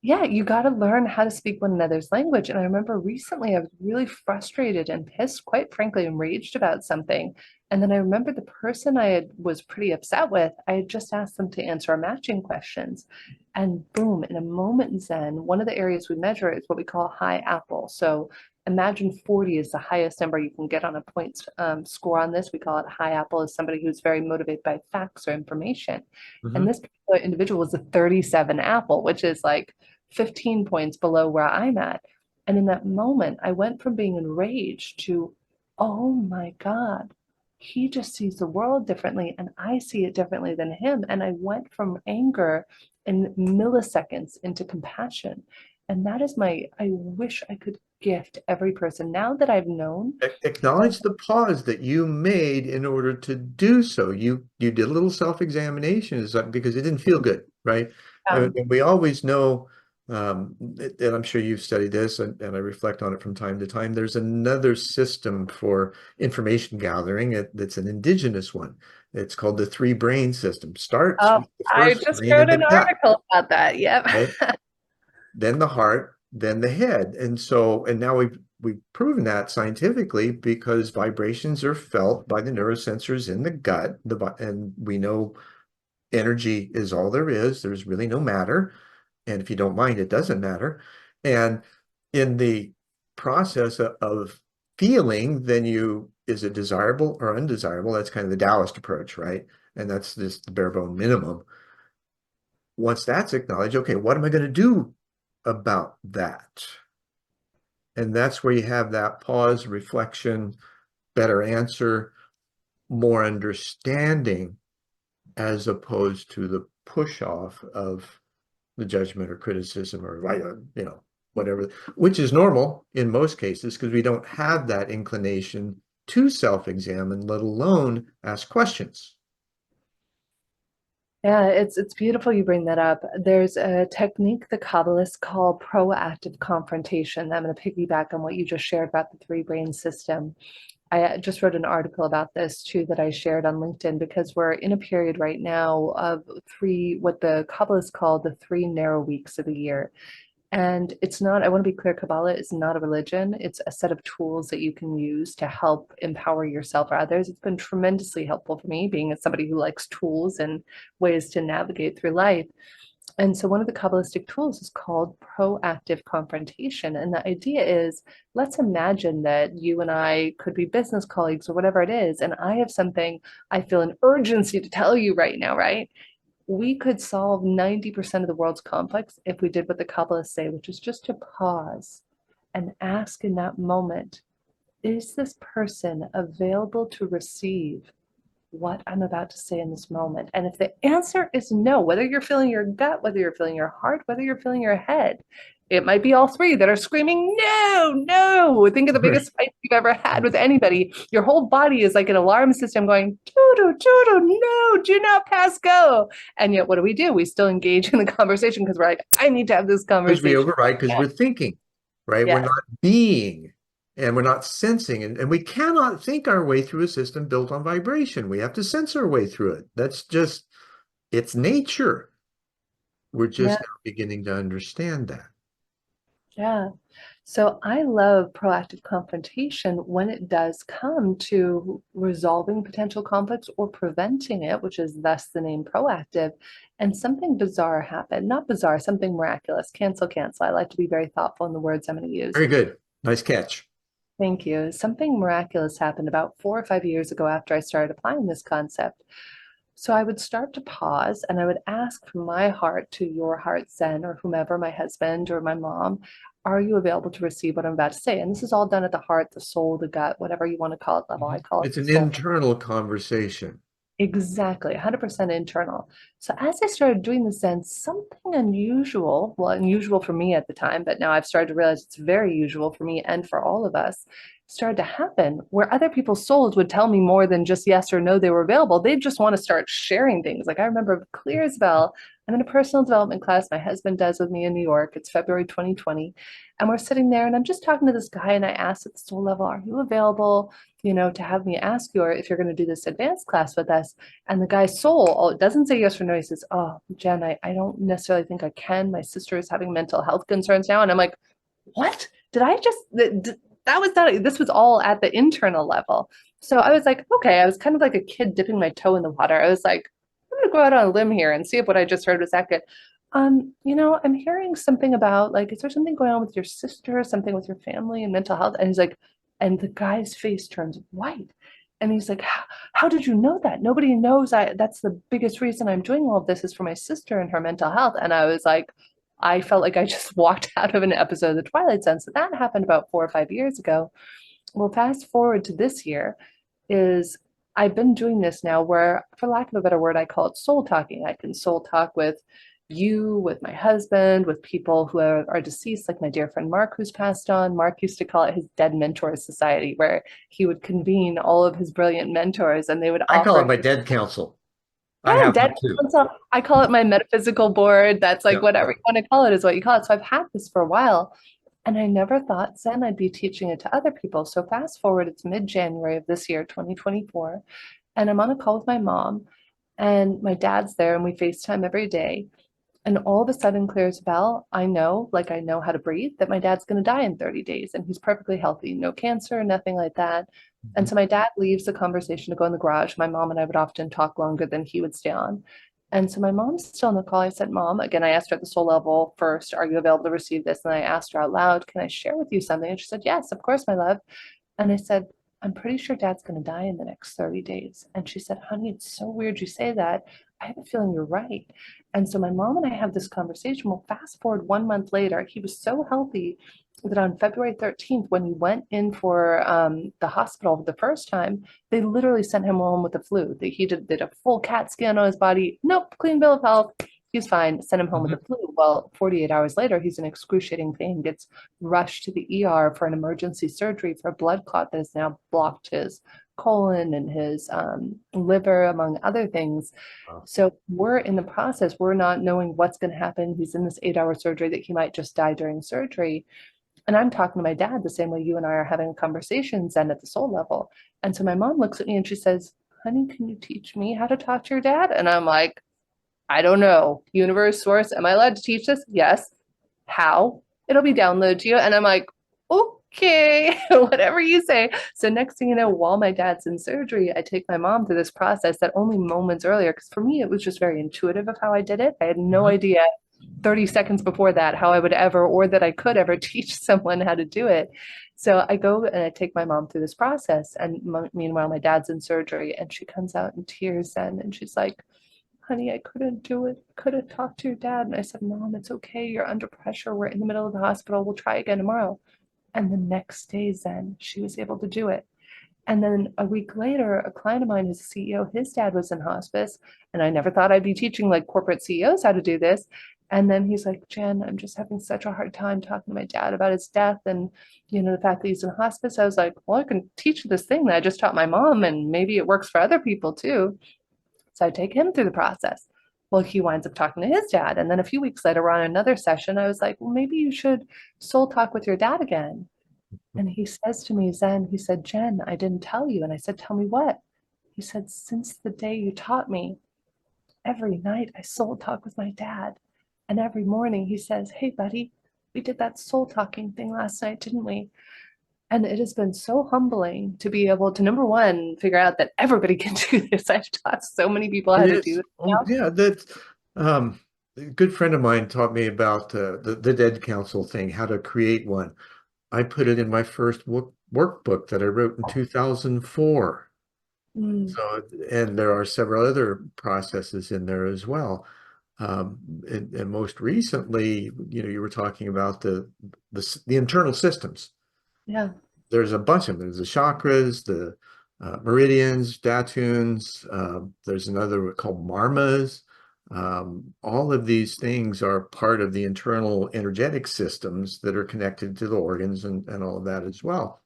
Yeah, you got to learn how to speak one another's language. And I remember recently I was really frustrated and pissed, quite frankly, enraged about something. And then I remember the person was pretty upset with, I had just asked them to answer our matching questions. And boom, in a moment in Zen, one of the areas we measure is what we call high apple. So imagine 40 is the highest number you can get on a points score on this. We call it high apple is somebody who's very motivated by facts or information. And Hmm. this particular individual was a 37 apple, which is like 15 points below where I'm at. And in that moment, I went from being enraged to, oh my God, he just sees the world differently and I see it differently than him. And I went from anger in milliseconds into compassion. And that is I wish I could gift every person now that I've known. Acknowledge the pause that you made in order to do so. You did a little self-examination because it didn't feel good, right? And we always know, and I'm sure you've studied this, and I reflect on it from time to time. There's another system for information gathering that's an indigenous one. It's called the three brain system. Starts Oh, with the I first just brain in wrote the an gut, article about that. Yep. right? Then the heart, then the head. And now we've proven that scientifically because vibrations are felt by the neurosensors in the gut, and we know energy is all there is. There's really no matter. And if you don't mind, it doesn't matter. And in the process of feeling, then is it desirable or undesirable? That's kind of the Taoist approach, right? And that's just the bare bone minimum. Once that's acknowledged, okay, what am I going to do about that? And that's where you have that pause, reflection, better answer, more understanding, as opposed to the push off of the judgment or criticism or, whatever, which is normal in most cases because we don't have that inclination to self-examine, let alone ask questions. Yeah, it's beautiful you bring that up. There's a technique the Kabbalists call proactive confrontation. I'm going to piggyback on what you just shared about the three brain system. I just wrote an article about this too that I shared on LinkedIn because we're in a period right now of what the Kabbalists call the three narrow weeks of the year. And it's not, I want to be clear, Kabbalah is not a religion. It's a set of tools that you can use to help empower yourself or others. It's been tremendously helpful for me, being as somebody who likes tools and ways to navigate through life. And so one of the Kabbalistic tools is called proactive confrontation. And the idea is, let's imagine that you and I could be business colleagues or whatever it is, and I have something I feel an urgency to tell you right now, right? We could solve 90% of the world's conflicts if we did what the Kabbalists say, which is just to pause and ask in that moment, is this person available to receive what I'm about to say in this moment? And if the answer is no, whether you're feeling your gut, whether you're feeling your heart, whether you're feeling your head, it might be all three that are screaming, no, no. Think of the Right. biggest fight you've ever had with anybody. Your whole body is like an alarm system going, doo doo, no, do not pass go. And yet, what do? We still engage in the conversation because we're like, I need to have this Because we conversation. override because Yeah. we're thinking, right? We're Yes. not being and we're not sensing. And we cannot think our way through a system built on vibration. We have to sense our way through it. That's just, it's nature. We're Yeah. just now beginning to understand that. Yeah. So I love proactive confrontation when it does come to resolving potential conflicts or preventing it, which is thus the name proactive, and something bizarre happened. Not bizarre, something miraculous. Cancel, cancel. I like to be very thoughtful in the words I'm going to use. Very good. Nice catch. Thank you. Something miraculous happened about 4 or 5 years ago after I started applying this concept. So I would start to pause and I would ask from my heart to your heart, Zen, or whomever, my husband or my mom, are you available to receive what I'm about to say? And this is all done at the heart, the soul, the gut, whatever you want to call it level. I Mhm. call it It's the an soul. internal conversation. Exactly, 100% internal. So as I started doing this, then something unusual, well, unusual for me at the time, but now I've started to realize it's very usual for me and for all of us, started to happen where other people's souls would tell me more than just yes or no they were available. They'd just want to start sharing things. Like I remember clear as bell, I'm in a personal development class my husband does with me in New York. It's February 2020. And we're sitting there and I'm just talking to this guy and I asked at the soul level, are you available, to have me ask you or if you're going to do this advanced class with us? And the guy's soul, oh, it doesn't say yes or no. He says, oh, Jen, I don't necessarily think I can. My sister is having mental health concerns now. And I'm like, what? Did I just, that was not, this was all at the internal level. So I was like, okay, I was kind of like a kid dipping my toe in the water. I was like, I'm going to go out on a limb here and see if what I just heard was accurate. I'm hearing something about like, is there something going on with your sister, something with your family and mental health? And he's like, and the guy's face turns white. And he's like, how did you know that? Nobody knows that's the biggest reason I'm doing all of this is for my sister and her mental health. And I was like, I felt like I just walked out of an episode of The Twilight Zone. So that happened about 4 or 5 years ago. Well, fast forward to this year is I've been doing this now where, for lack of a better word, I call it soul talking. I can soul talk with you, with my husband, with people who are deceased, like my dear friend Mark, who's passed on. Mark used to call it his Dead Mentors Society, where he would convene all of his brilliant mentors and they would I call it offer. my dead council. I Yeah, have dead one too. council. I call it my metaphysical board. That's like Yeah. whatever you want to call it is what you call it. So I've had this for a while. And I never thought Zen I'd be teaching it to other people. So fast forward, it's mid-January of this year, 2024, and I'm on a call with my mom, and my dad's there, and we FaceTime every day. And all of a sudden, clear as a bell, I know, like I know how to breathe, that my dad's going to die in 30 days, and he's perfectly healthy, no cancer, nothing like that. And Mhm. so my dad leaves the conversation to go in the garage. My mom and I would often talk longer than he would stay on. And so my mom's still on the call. I said, Mom, again, I asked her at the soul level first, are you available to receive this? And I asked her out loud, can I share with you something? And she said, yes, of course, my love. And I said, I'm pretty sure dad's going to die in the next 30 days. And she said, honey, it's so weird you say that. I have a feeling you're right. And so my mom and I have this conversation. Well, fast forward 1 month later, he was so healthy that on February 13th, when he went in for the hospital the first time, they literally sent him home with the flu. He did a full CAT scan on his body. Nope, clean bill of health. He's fine. Sent him home with Mhm. the flu. Well, 48 hours later, he's in excruciating pain, gets rushed to the ER for an emergency surgery for a blood clot that has now blocked his colon and his liver, among other things. Wow. So we're in the process. We're not knowing what's going to happen. He's in this 8 hour surgery that he might just die during surgery. And I'm talking to my dad the same way you and I are having conversations and at the soul level. And so my mom looks at me and she says, honey, can you teach me how to talk to your dad? And I'm like, I don't know. Universe, source, am I allowed to teach this? Yes. How? It'll be downloaded to you. And I'm like, okay, whatever you say. So next thing you know, while my dad's in surgery, I take my mom through this process that only moments earlier, because for me, it was just very intuitive of how I did it. I had no Mhm. idea 30 seconds before that how I would ever, or that I could ever teach someone how to do it. So I go and I take my mom through this process. And meanwhile, my dad's in surgery and she comes out in tears then. And she's like, honey, I couldn't do it. Could have talked to your dad. And I said, Mom, it's okay. You're under pressure. We're in the middle of the hospital. We'll try again tomorrow. And the next day, Zen, she was able to do it. And then a week later, a client of mine, who's a CEO, his dad was in hospice. And I never thought I'd be teaching like corporate CEOs how to do this. And then he's like, Jen, I'm just having such a hard time talking to my dad about his death and, the fact that he's in hospice. I was like, well, I can teach this thing that I just taught my mom and maybe it works for other people too. So I take him through the process. Well, he winds up talking to his dad. And then a few weeks later, we're on another session. I was like, well, maybe you should soul talk with your dad again. And he says to me, Zen, he said, Jen, I didn't tell you. And I said, tell me what? He said, since the day you taught me, every night I soul talk with my dad. And every morning he says, hey, buddy, we did that soul talking thing last night, didn't we? And it has been so humbling to be able to, number one, figure out that everybody can do this. I've taught so many people how It to do is. this Oh, now. yeah, that's a good friend of mine taught me about the Dead Council thing, how to create one. I put it in my first workbook that I wrote in 2004. Mm, So, and there are several other processes in there as well. And most recently, you were talking about the internal systems. yeah. There's a bunch of them. There's the chakras, the meridians, datuns. There's another called marmas. All of these things are part of the internal energetic systems that are connected to the organs and all of that as well.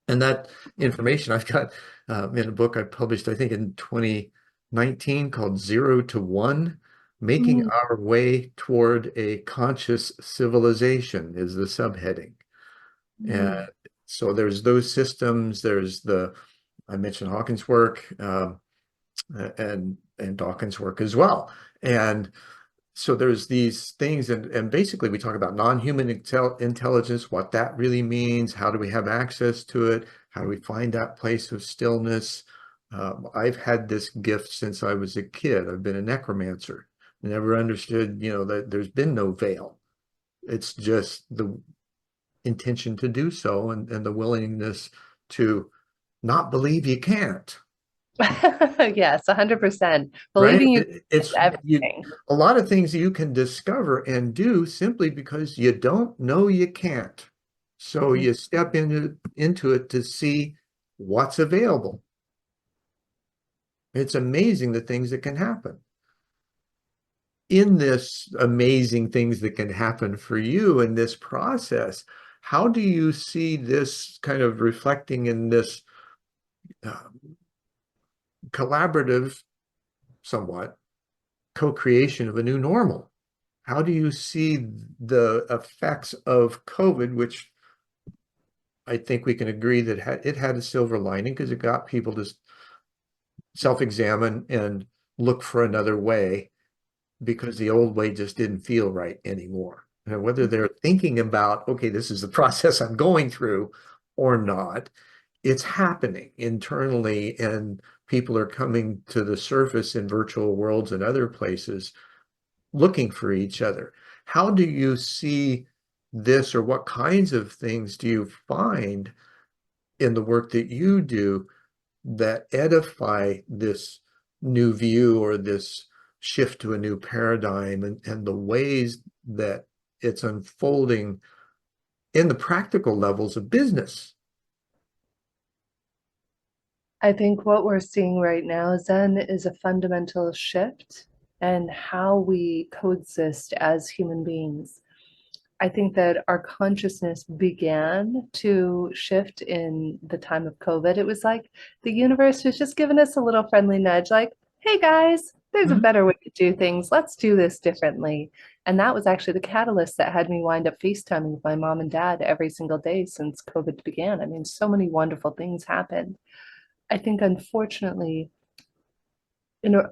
And that information I've got in a book I published, I think in 2019 called Zero to One, Making Mm, Our Way Toward a Conscious Civilization is the subheading. And mm. so there's those systems, there's I mentioned Hawkins' work, and Dawkins' work as well. And so there's these things, and basically we talk about non-human intelligence, what that really means, how do we have access to it, how do we find that place of stillness. I've had this gift since I was a kid. I've been a necromancer. I never understood, that there's been no veil. It's just the intention to do so, and the willingness to not believe you can't. Yes, 100%. Right? Believing you is It's you everything. a lot of things you can discover and do simply because you don't know you can't. So Mhm. you step into it to see what's available. It's amazing the things that can happen. In this amazing things that can happen for you in this process, how do you see this kind of reflecting in this uh, collaborative, somewhat, co-creation of a new normal? How do you see the effects of COVID, which I think we can agree that it had a silver lining because it got people to self-examine and look for another way because the old way just didn't feel right anymore. And whether they're thinking about, okay, this is the process I'm going through or not, it's happening internally, and people are coming to the surface in virtual worlds and other places looking for each other. How do you see this, or what kinds of things do you find in the work that you do that edify this new view or this shift to a new paradigm, and the ways that it's unfolding in the practical levels of business? I think what we're seeing right now, Zen, is a fundamental shift in how we coexist as human beings. I think that our consciousness began to shift in the time of COVID. It was like the universe was just giving us a little friendly nudge, like, hey guys, there's a Mhm. better way to do things. Let's do this differently. And that was actually the catalyst that had me wind up FaceTiming with my mom and dad every single day since COVID began. I mean, so many wonderful things happened. I think, unfortunately, in, a,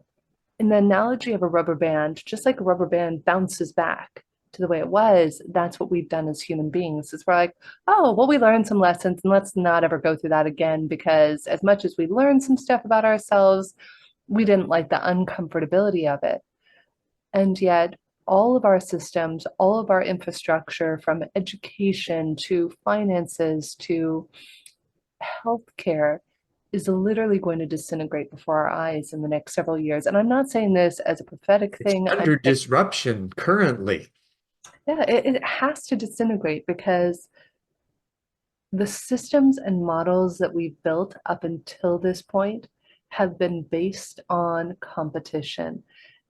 in the analogy of a rubber band, just like a rubber band bounces back to the way it was, that's what we've done as human beings. Is we're like, oh, well, we learned some lessons and let's not ever go through that again, because as much as we learned some stuff about ourselves, we didn't like the uncomfortability of it. And yet, all of our systems, all of our infrastructure, from education to finances to healthcare, is literally going to disintegrate before our eyes in the next several years. And I'm not saying this as a prophetic It's thing. I'm under saying, disruption currently. yeah, it has to disintegrate because the systems and models that we've built up until this point have been based on competition.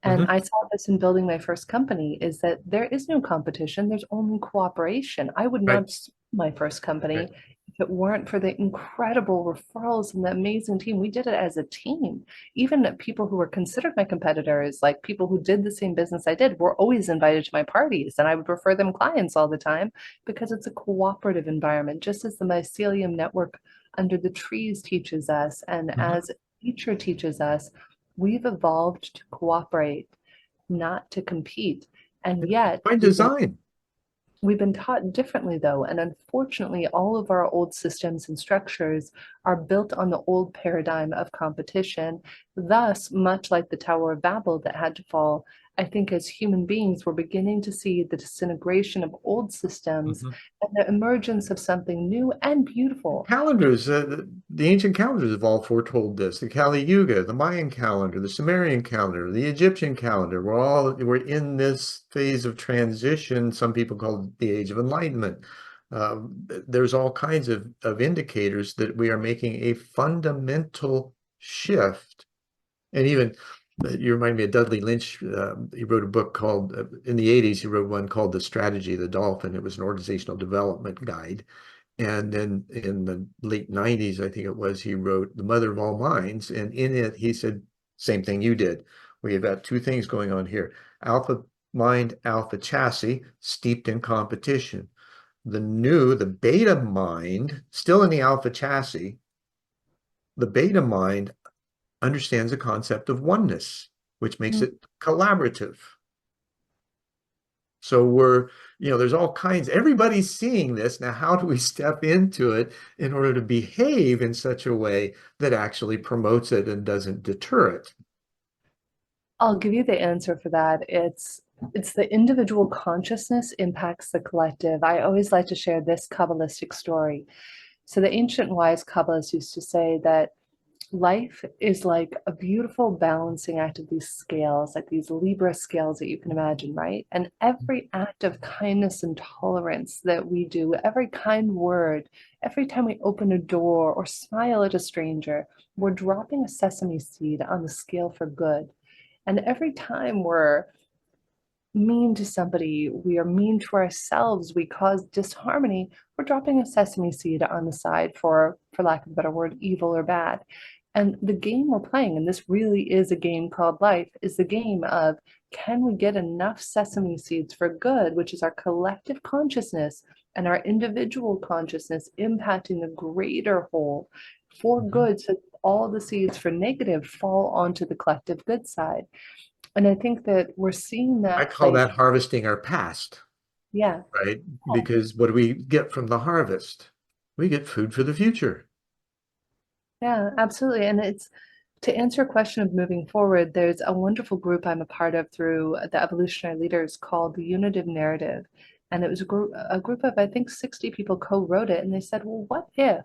And Mhm. I saw this in building my first company, is that there is no competition, there's only cooperation. I would not Right, have started my first company right. if it weren't for the incredible referrals and the amazing team. We did it as a team. Even people who were considered my competitors, like people who did the same business I did, were always invited to my parties, and I would refer them clients all the time because it's a cooperative environment, just as the mycelium network under the trees teaches us, and Mhm. as nature teaches us. We've evolved to cooperate, not to compete. And yet, By design. we've been taught differently, though, and unfortunately, all of our old systems and structures are built on the old paradigm of competition. Thus, much like the Tower of Babel that had to fall, I think as human beings, we're beginning to see the disintegration of old systems Mhm. and the emergence of something new and beautiful. Calendars, the ancient calendars have all foretold this. The Kali Yuga, the Mayan calendar, the Sumerian calendar, the Egyptian calendar. We're in this phase of transition. Some people call it the Age of Enlightenment. There's all kinds of indicators that we are making a fundamental shift. And even you remind me of Dudley Lynch. He wrote a book called, in the 80s, he wrote one called The Strategy of the Dolphin. It was an organizational development guide. And then in the late 90s, I think it was, he wrote The Mother of All Minds. And in it, he said, same thing you did. We've got two things going on here. Alpha mind, alpha chassis, steeped in competition. The beta mind, still in the alpha chassis, the beta mind understands the concept of oneness, which makes Mm. it collaborative. So there's all kinds, everybody's seeing this. Now, how do we step into it in order to behave in such a way that actually promotes it and doesn't deter it? I'll give you the answer for that. It's the individual consciousness impacts the collective. I always like to share this Kabbalistic story. So the ancient wise Kabbalists used to say that life is like a beautiful balancing act of these scales, like these Libra scales that you can imagine, right? And every act of kindness and tolerance that we do, every kind word, every time we open a door or smile at a stranger, we're dropping a sesame seed on the scale for good. And every time we're mean to somebody, we are mean to ourselves, we cause disharmony, we're dropping a sesame seed on the side for lack of a better word, evil or bad. And the game we're playing, and this really is a game called life, is the game of can we get enough sesame seeds for good, which is our collective consciousness and our individual consciousness impacting the greater whole for Mhm. good, so all the seeds for negative fall onto the collective good side. And I think that we're seeing I that call play. that harvesting our past, Yeah, right? Because what do we get from the harvest? We get food for the future. yeah, absolutely. And it's to answer a question of moving forward, there's a wonderful group I'm a part of through the evolutionary leaders called the Unitive Narrative. And it was a group of, I think, 60 people co-wrote it. And they said, well, what if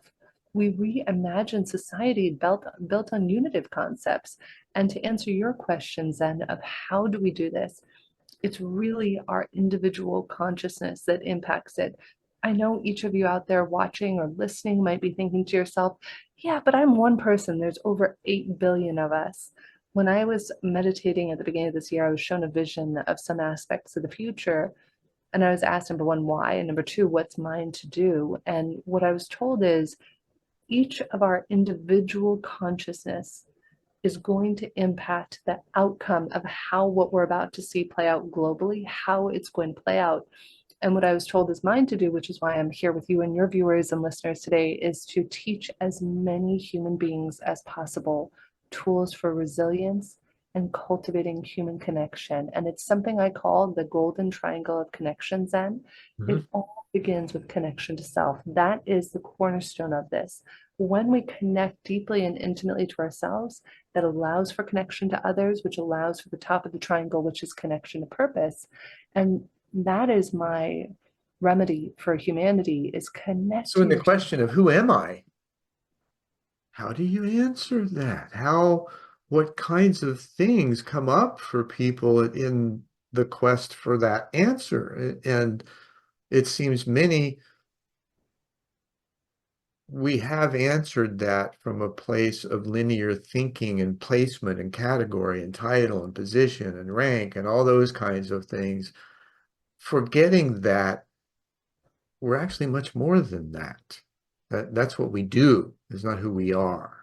we reimagine society built on unitive concepts? And to answer your questions then of how do we do this? It's really our individual consciousness that impacts it. I know each of you out there watching or listening might be thinking to yourself, yeah, but I'm one person. There's over 8 billion of us. When I was meditating at the beginning of this year, I was shown a vision of some aspects of the future. And I was asked, number one, why? And number two, what's mine to do? And what I was told is each of our individual consciousness is going to impact the outcome of how what we're about to see play out globally, how it's going to play out. And what I was told is mine to do, which is why I'm here with you and your viewers and listeners today, is to teach as many human beings as possible tools for resilience and cultivating human connection. And it's something I call the golden triangle of connection, Zen. Mhm. It all begins with connection to self. That is the cornerstone of this. When we connect deeply and intimately to ourselves, that allows for connection to others, which allows for the top of the triangle, which is connection to purpose. And that is my remedy for humanity is So in the connecting to. question of who am I, how do you answer that? What kinds of things come up for people in the quest for that answer? And it seems we have answered that from a place of linear thinking and placement and category and title and position and rank and all those kinds of things, forgetting that we're actually much more than that. That's what we do, is not who we are.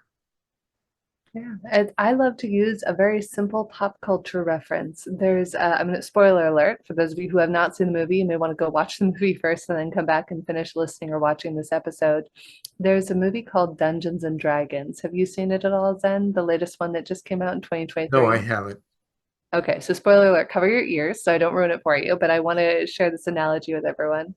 Yeah, I love to use a very simple pop culture reference. I'm going to spoiler alert for those of you who have not seen the movie. You may want to go watch the movie first and then come back and finish listening or watching this episode. There's a movie called Dungeons and Dragons. Have you seen it at all, Zen? The latest one that just came out in No, I 2023. haven't. Okay, so spoiler alert, cover your ears so I don't ruin it for you, but I want to share this analogy with everyone.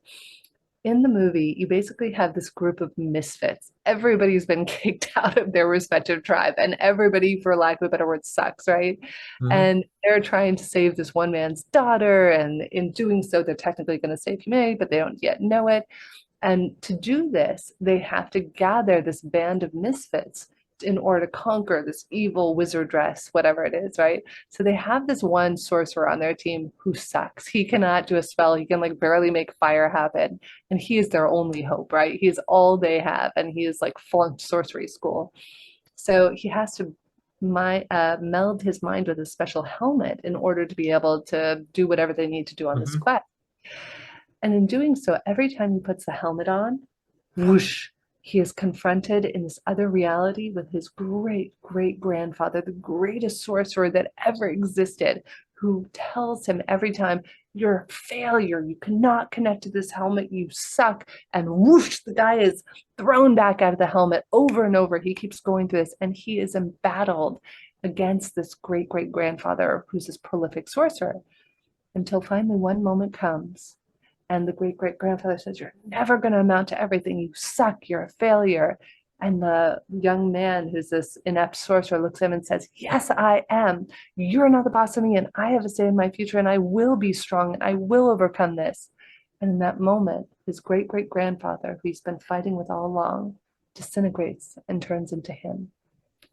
In the movie, you basically have this group of misfits. Everybody's been kicked out of their respective tribe, and everybody, for lack of a better word, sucks, right? Mhm. And they're trying to save this one man's daughter, and in doing so, they're technically going to save humanity, but they don't yet know it. And to do this, they have to gather this band of misfits in order to conquer this evil wizardress, whatever it is, right? So they have this one sorcerer on their team who sucks. He cannot do a spell. He can like barely make fire happen. And he is their only hope, right? He's all they have. And he is like flunked sorcery school. So he has to meld his mind with a special helmet in order to be able to do whatever they need to do on this Mhm. quest. And in doing so, every time he puts the helmet on, whoosh, he is confronted in this other reality with his great great grandfather, the greatest sorcerer that ever existed, who tells him every time, "You're a failure. You cannot connect to this helmet. You suck." And whoosh, the guy is thrown back out of the helmet over and over. He keeps going through this, and he is embattled against this great great grandfather who's this prolific sorcerer, until finally one moment comes and the great great grandfather says, "You're never going to amount to everything. You suck. You're a failure." And the young man, who's this inept sorcerer, looks at him and says, "Yes, I am. You're not the boss of me, and I have a say in my future, and I will be strong, and I will overcome this." And in that moment, his great great grandfather, who he's been fighting with all along, disintegrates and turns into him.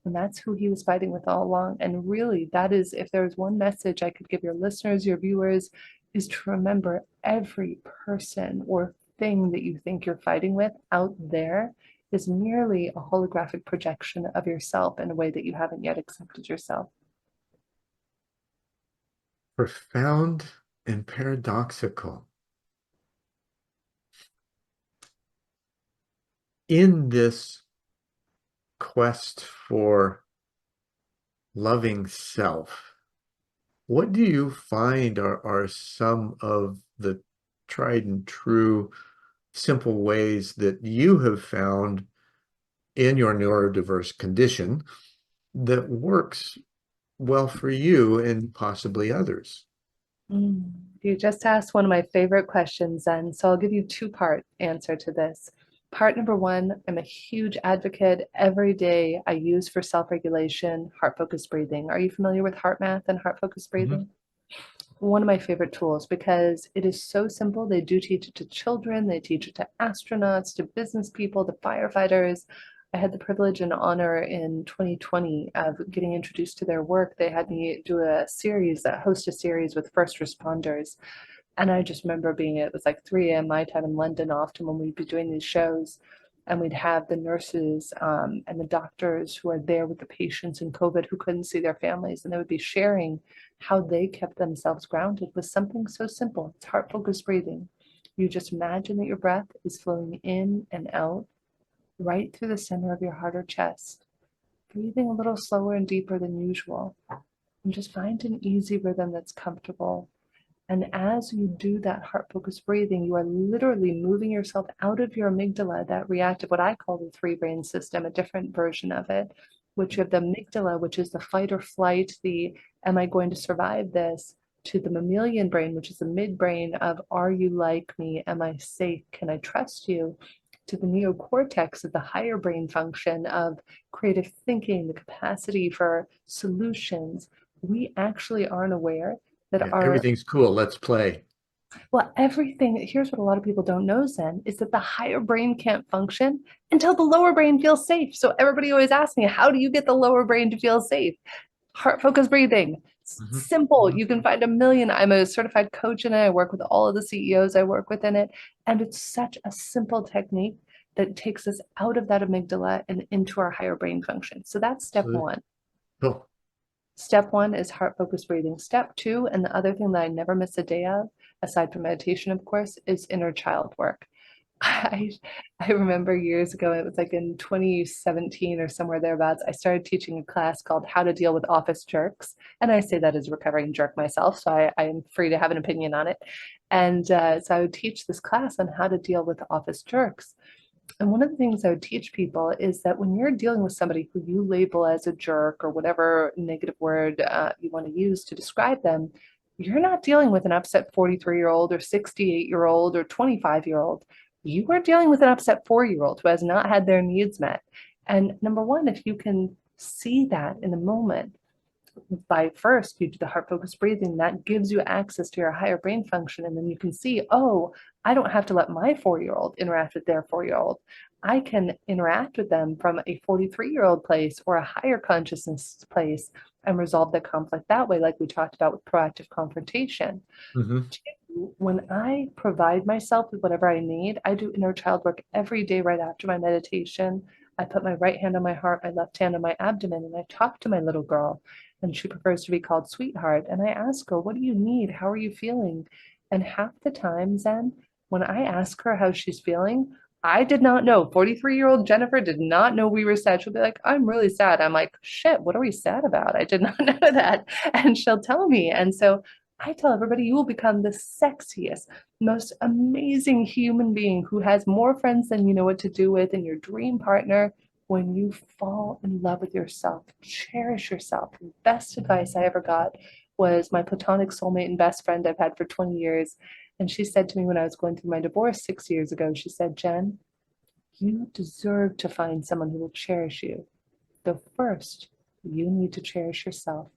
And that's who he was fighting with all along. And really, that is, if there's one message I could give your listeners, your viewers, is to remember every person or thing that you think you're fighting with out there is merely a holographic projection of yourself in a way that you haven't yet accepted yourself. Profound and paradoxical. In this quest for loving self, what do you find are some of the tried and true simple ways that you have found in your neurodiverse condition that works well for you and possibly others? You just asked one of my favorite questions, and so I'll give you two-part answer to this. Part number one, I'm a huge advocate. Every day I use for self-regulation heart-focused breathing. Are you familiar with heart math and heart-focused breathing? One of my favorite tools, because it is so simple. They do teach it to children, they teach it to astronauts, to business people, to firefighters. I had the privilege and honor in 2020 of getting introduced to their work. They had me do host a series with first responders. And I just remember it was like 3 a.m. my time in London often when we'd be doing these shows. And we'd have the nurses and the doctors who are there with the patients in COVID who couldn't see their families. And they would be sharing how they kept themselves grounded with something so simple. It's heart-focused breathing. You just imagine that your breath is flowing in and out right through the center of your heart or chest, breathing a little slower and deeper than usual. And just find an easy rhythm that's comfortable. And as you do that heart-focused breathing, you are literally moving yourself out of your amygdala, that reactive, what I call the three brain system, a different version of it, which you have the amygdala, which is the fight or flight, the am I going to survive this, to the mammalian brain, which is the midbrain of are you like me? Am I safe? Can I trust you? To the neocortex of the higher brain function of creative thinking, the capacity for solutions. We actually aren't aware that Yeah, everything's cool. Let's play. everything, here's what a lot of people don't know, Zen, is that the higher brain can't function until the lower brain feels safe. So everybody always asks me, how do you get the lower brain to feel safe? Heart focused breathing. Simple. You can find a million. I'm a certified coach in it. I work with all of the CEOs I work with in it. And it's such a simple technique that takes us out of that amygdala and into our higher brain function. So that's step Absolutely. one. Cool. Step one is heart-focused breathing. Step two, and the other thing that I never miss a day of, aside from meditation, of course, is inner child work. I I remember years ago, it was like in 2017 or somewhere thereabouts, I started teaching a class called How to Deal with Office Jerks. And I say that as a recovering jerk myself, so I am free to have an opinion on it. And so I would teach this class on how to deal with office jerks. And one of the things I would teach people is that when you're dealing with somebody who you label as a jerk or whatever negative word you want to use to describe them, you're not dealing with an upset 43-year-old or 68-year-old or 25-year-old. You are dealing with an upset 4-year-old who has not had their needs met. And number one, if you can see that in the moment, by first you do the heart focused breathing, that gives you access to your higher brain function. And then you can see, oh, I don't have to let my 4-year-old interact with their 4-year-old. I can interact with them from a 43-year-old place or a higher consciousness place and resolve the conflict that way, like we talked about with proactive confrontation. When I provide myself with whatever I need, I do inner child work every day right after my meditation. I put my right hand on my heart, my left hand on my abdomen, and I talk to my little girl. And she prefers to be called sweetheart. And I ask her, what do you need? How are you feeling? And half the time, Zen, when I ask her how she's feeling, I did not know. 43-year-old Jennifer did not know we were sad. She'll be like, I'm really sad. I'm like, shit, what are we sad about? I did not know that. And she'll tell me. And so I tell everybody, you will become the sexiest, most amazing human being who has more friends than you know what to do with, and your dream partner when you fall in love with yourself. Cherish yourself. The best advice I ever got was my platonic soulmate and best friend I've had for 20 years. And she said to me when I was going through my divorce 6 years ago, she said, Jen, you deserve to find someone who will cherish you. Though first, you need to cherish yourself.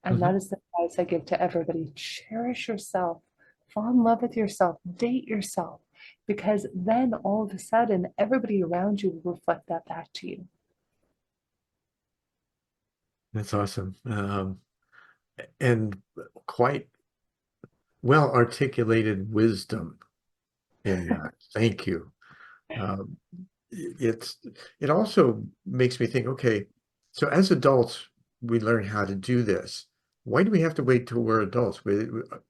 And that Mhm. is the advice I give to everybody. Cherish yourself. Fall in love with yourself. Date yourself. Because then all of a sudden, everybody around you will reflect that back to you. That's awesome. And quite well articulated wisdom in that. Thank you. Um, it's it also makes me think, okay, so as adults, we learn how to do this. Why do we have to wait till we're adults?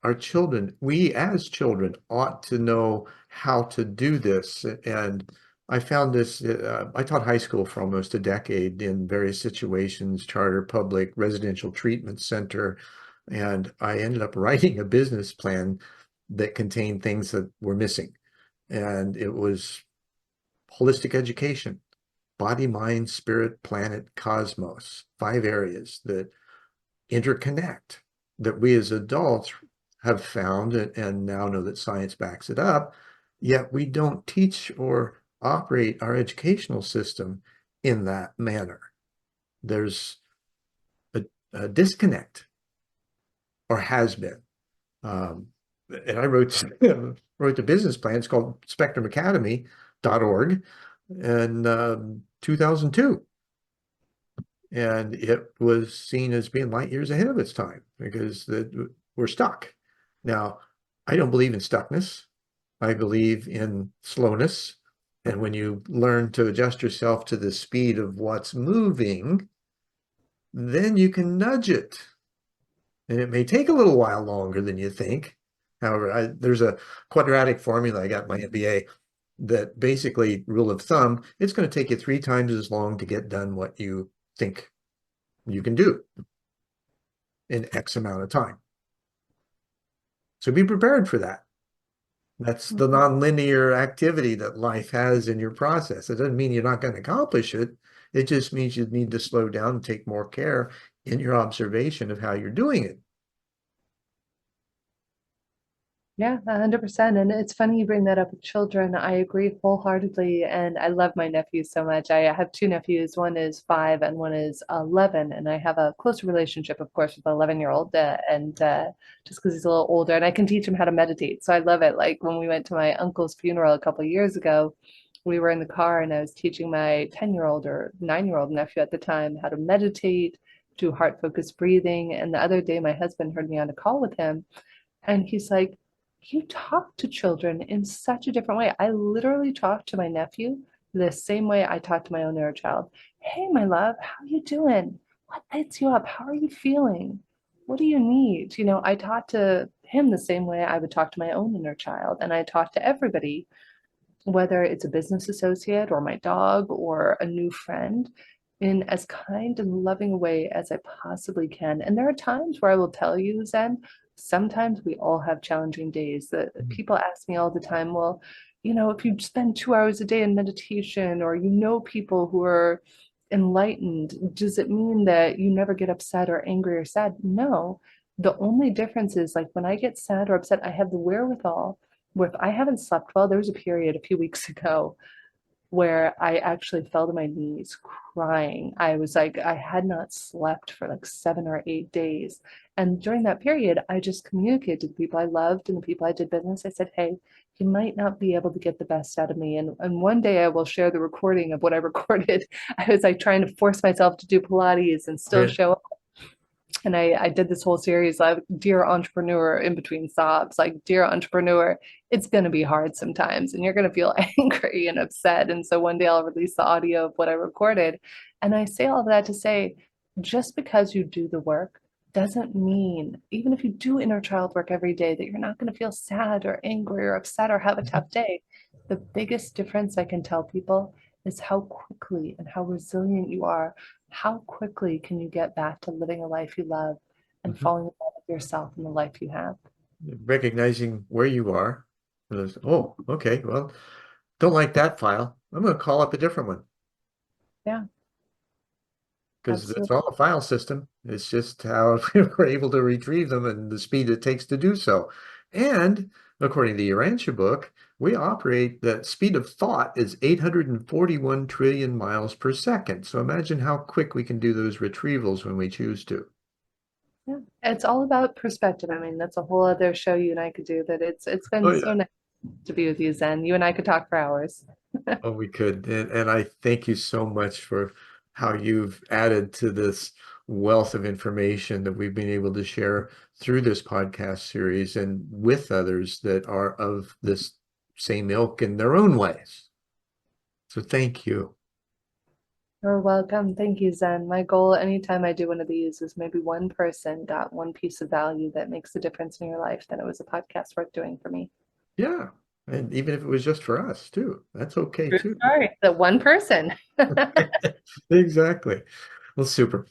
Our children, we as children ought to know how to do this. And I found this, I taught high school for almost a decade in various situations, charter, public, residential treatment center. And I ended up writing a business plan that contained things that were missing. And it was holistic education, body, mind, spirit, planet, cosmos, 5 areas that interconnect, that we as adults have found and now know that science backs it up, yet we don't teach or operate our educational system in that manner. There's a disconnect, or has been. Um, and I wrote the business plan. It's called spectrumacademy.org in 2002. And it was seen as being light years ahead of its time because we're stuck. Now, I don't believe in stuckness. I believe in slowness. And when you learn to adjust yourself to the speed of what's moving, then you can nudge it. And it may take a little while longer than you think. However, there's a quadratic formula I got in my MBA that basically, rule of thumb, it's going to take you 3 times as long to get done what you think you can do in X amount of time. So be prepared for that. That's the nonlinear activity that life has in your process. It doesn't mean you're not going to accomplish it. It just means you need to slow down and take more care in your observation of how you're doing it. Yeah, 100%. And it's funny you bring that up with children. I agree wholeheartedly. And I love my nephews so much. I have two nephews. One is 5 and one is 11. And I have a close relationship, of course, with the 11-year-old. And just because he's a little older and I can teach him how to meditate. So I love it. Like when we went to my uncle's funeral a couple of years ago, we were in the car and I was teaching my 10-year-old or 9-year-old nephew at the time how to meditate, do heart focused breathing. And the other day, my husband heard me on a call with him. And he's like, you talk to children in such a different way. I literally talk to my nephew the same way I talk to my own inner child. Hey, my love, how you doing? What lights you up? How are you feeling? What do you need? I talk to him the same way I would talk to my own inner child. And I talk to everybody, whether it's a business associate or my dog or a new friend, in as kind and loving a way as I possibly can. And there are times where I will tell you, Zen, sometimes we all have challenging days that people ask me all the time, well, if you spend 2 hours a day in meditation or people who are enlightened, does it mean that you never get upset or angry or sad? No. The only difference is like when I get sad or upset, I have the wherewithal where if I haven't slept well, there was a period a few weeks ago where I actually fell to my knees crying. I was like, I had not slept for like 7 or 8 days. And during that period, I just communicated to the people I loved and the people I did business. I said, hey, you might not be able to get the best out of me. And one day I will share the recording of what I recorded. I was like trying to force myself to do Pilates and still Right. show up. And I did this whole series of Dear Entrepreneur in between sobs, like, Dear Entrepreneur, it's going to be hard sometimes and you're going to feel angry and upset. And so one day I'll release the audio of what I recorded. And I say all of that to say, just because you do the work doesn't mean, even if you do inner child work every day, that you're not going to feel sad or angry or upset or have a tough day. The biggest difference I can tell people is how quickly and how resilient you are. How quickly can you get back to living a life you love and Mhm. falling in love with yourself and the life you have? Recognizing where you are. Oh, okay, well, don't like that file. I'm going to call up a different one Yeah, because that's absolutely. all a file system. It's just how we're able to retrieve them and the speed it takes to do so. And according to the Urantia book, we operate that speed of thought is 841 trillion miles per second. So imagine how quick we can do those retrievals when we choose to. Yeah. It's all about perspective. I mean, that's a whole other show you and I could do, but it's Oh, been yeah. so nice to be with you, Zen. You and I could talk for hours. Oh, we could. And I thank you so much for how you've added to this wealth of information that we've been able to share through this podcast series and with others that are of this same ilk in their own ways. So thank you. You're welcome. Thank you, Zen. My goal anytime I do one of these is maybe one person got one piece of value that makes a difference in your life, then it was a podcast worth doing for me. Yeah. And even if it was just for us too, that's okay True too. story. The one person. Exactly. Well, super.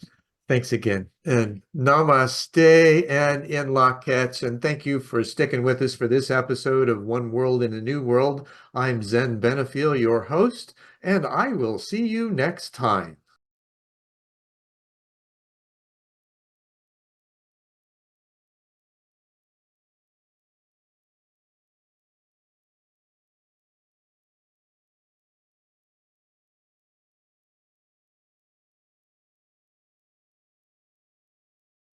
Thanks again. And namaste and in lak'ech. And thank you for sticking with us for this episode of One World in a New World. I'm Zen Benefiel, your host, and I will see you next time.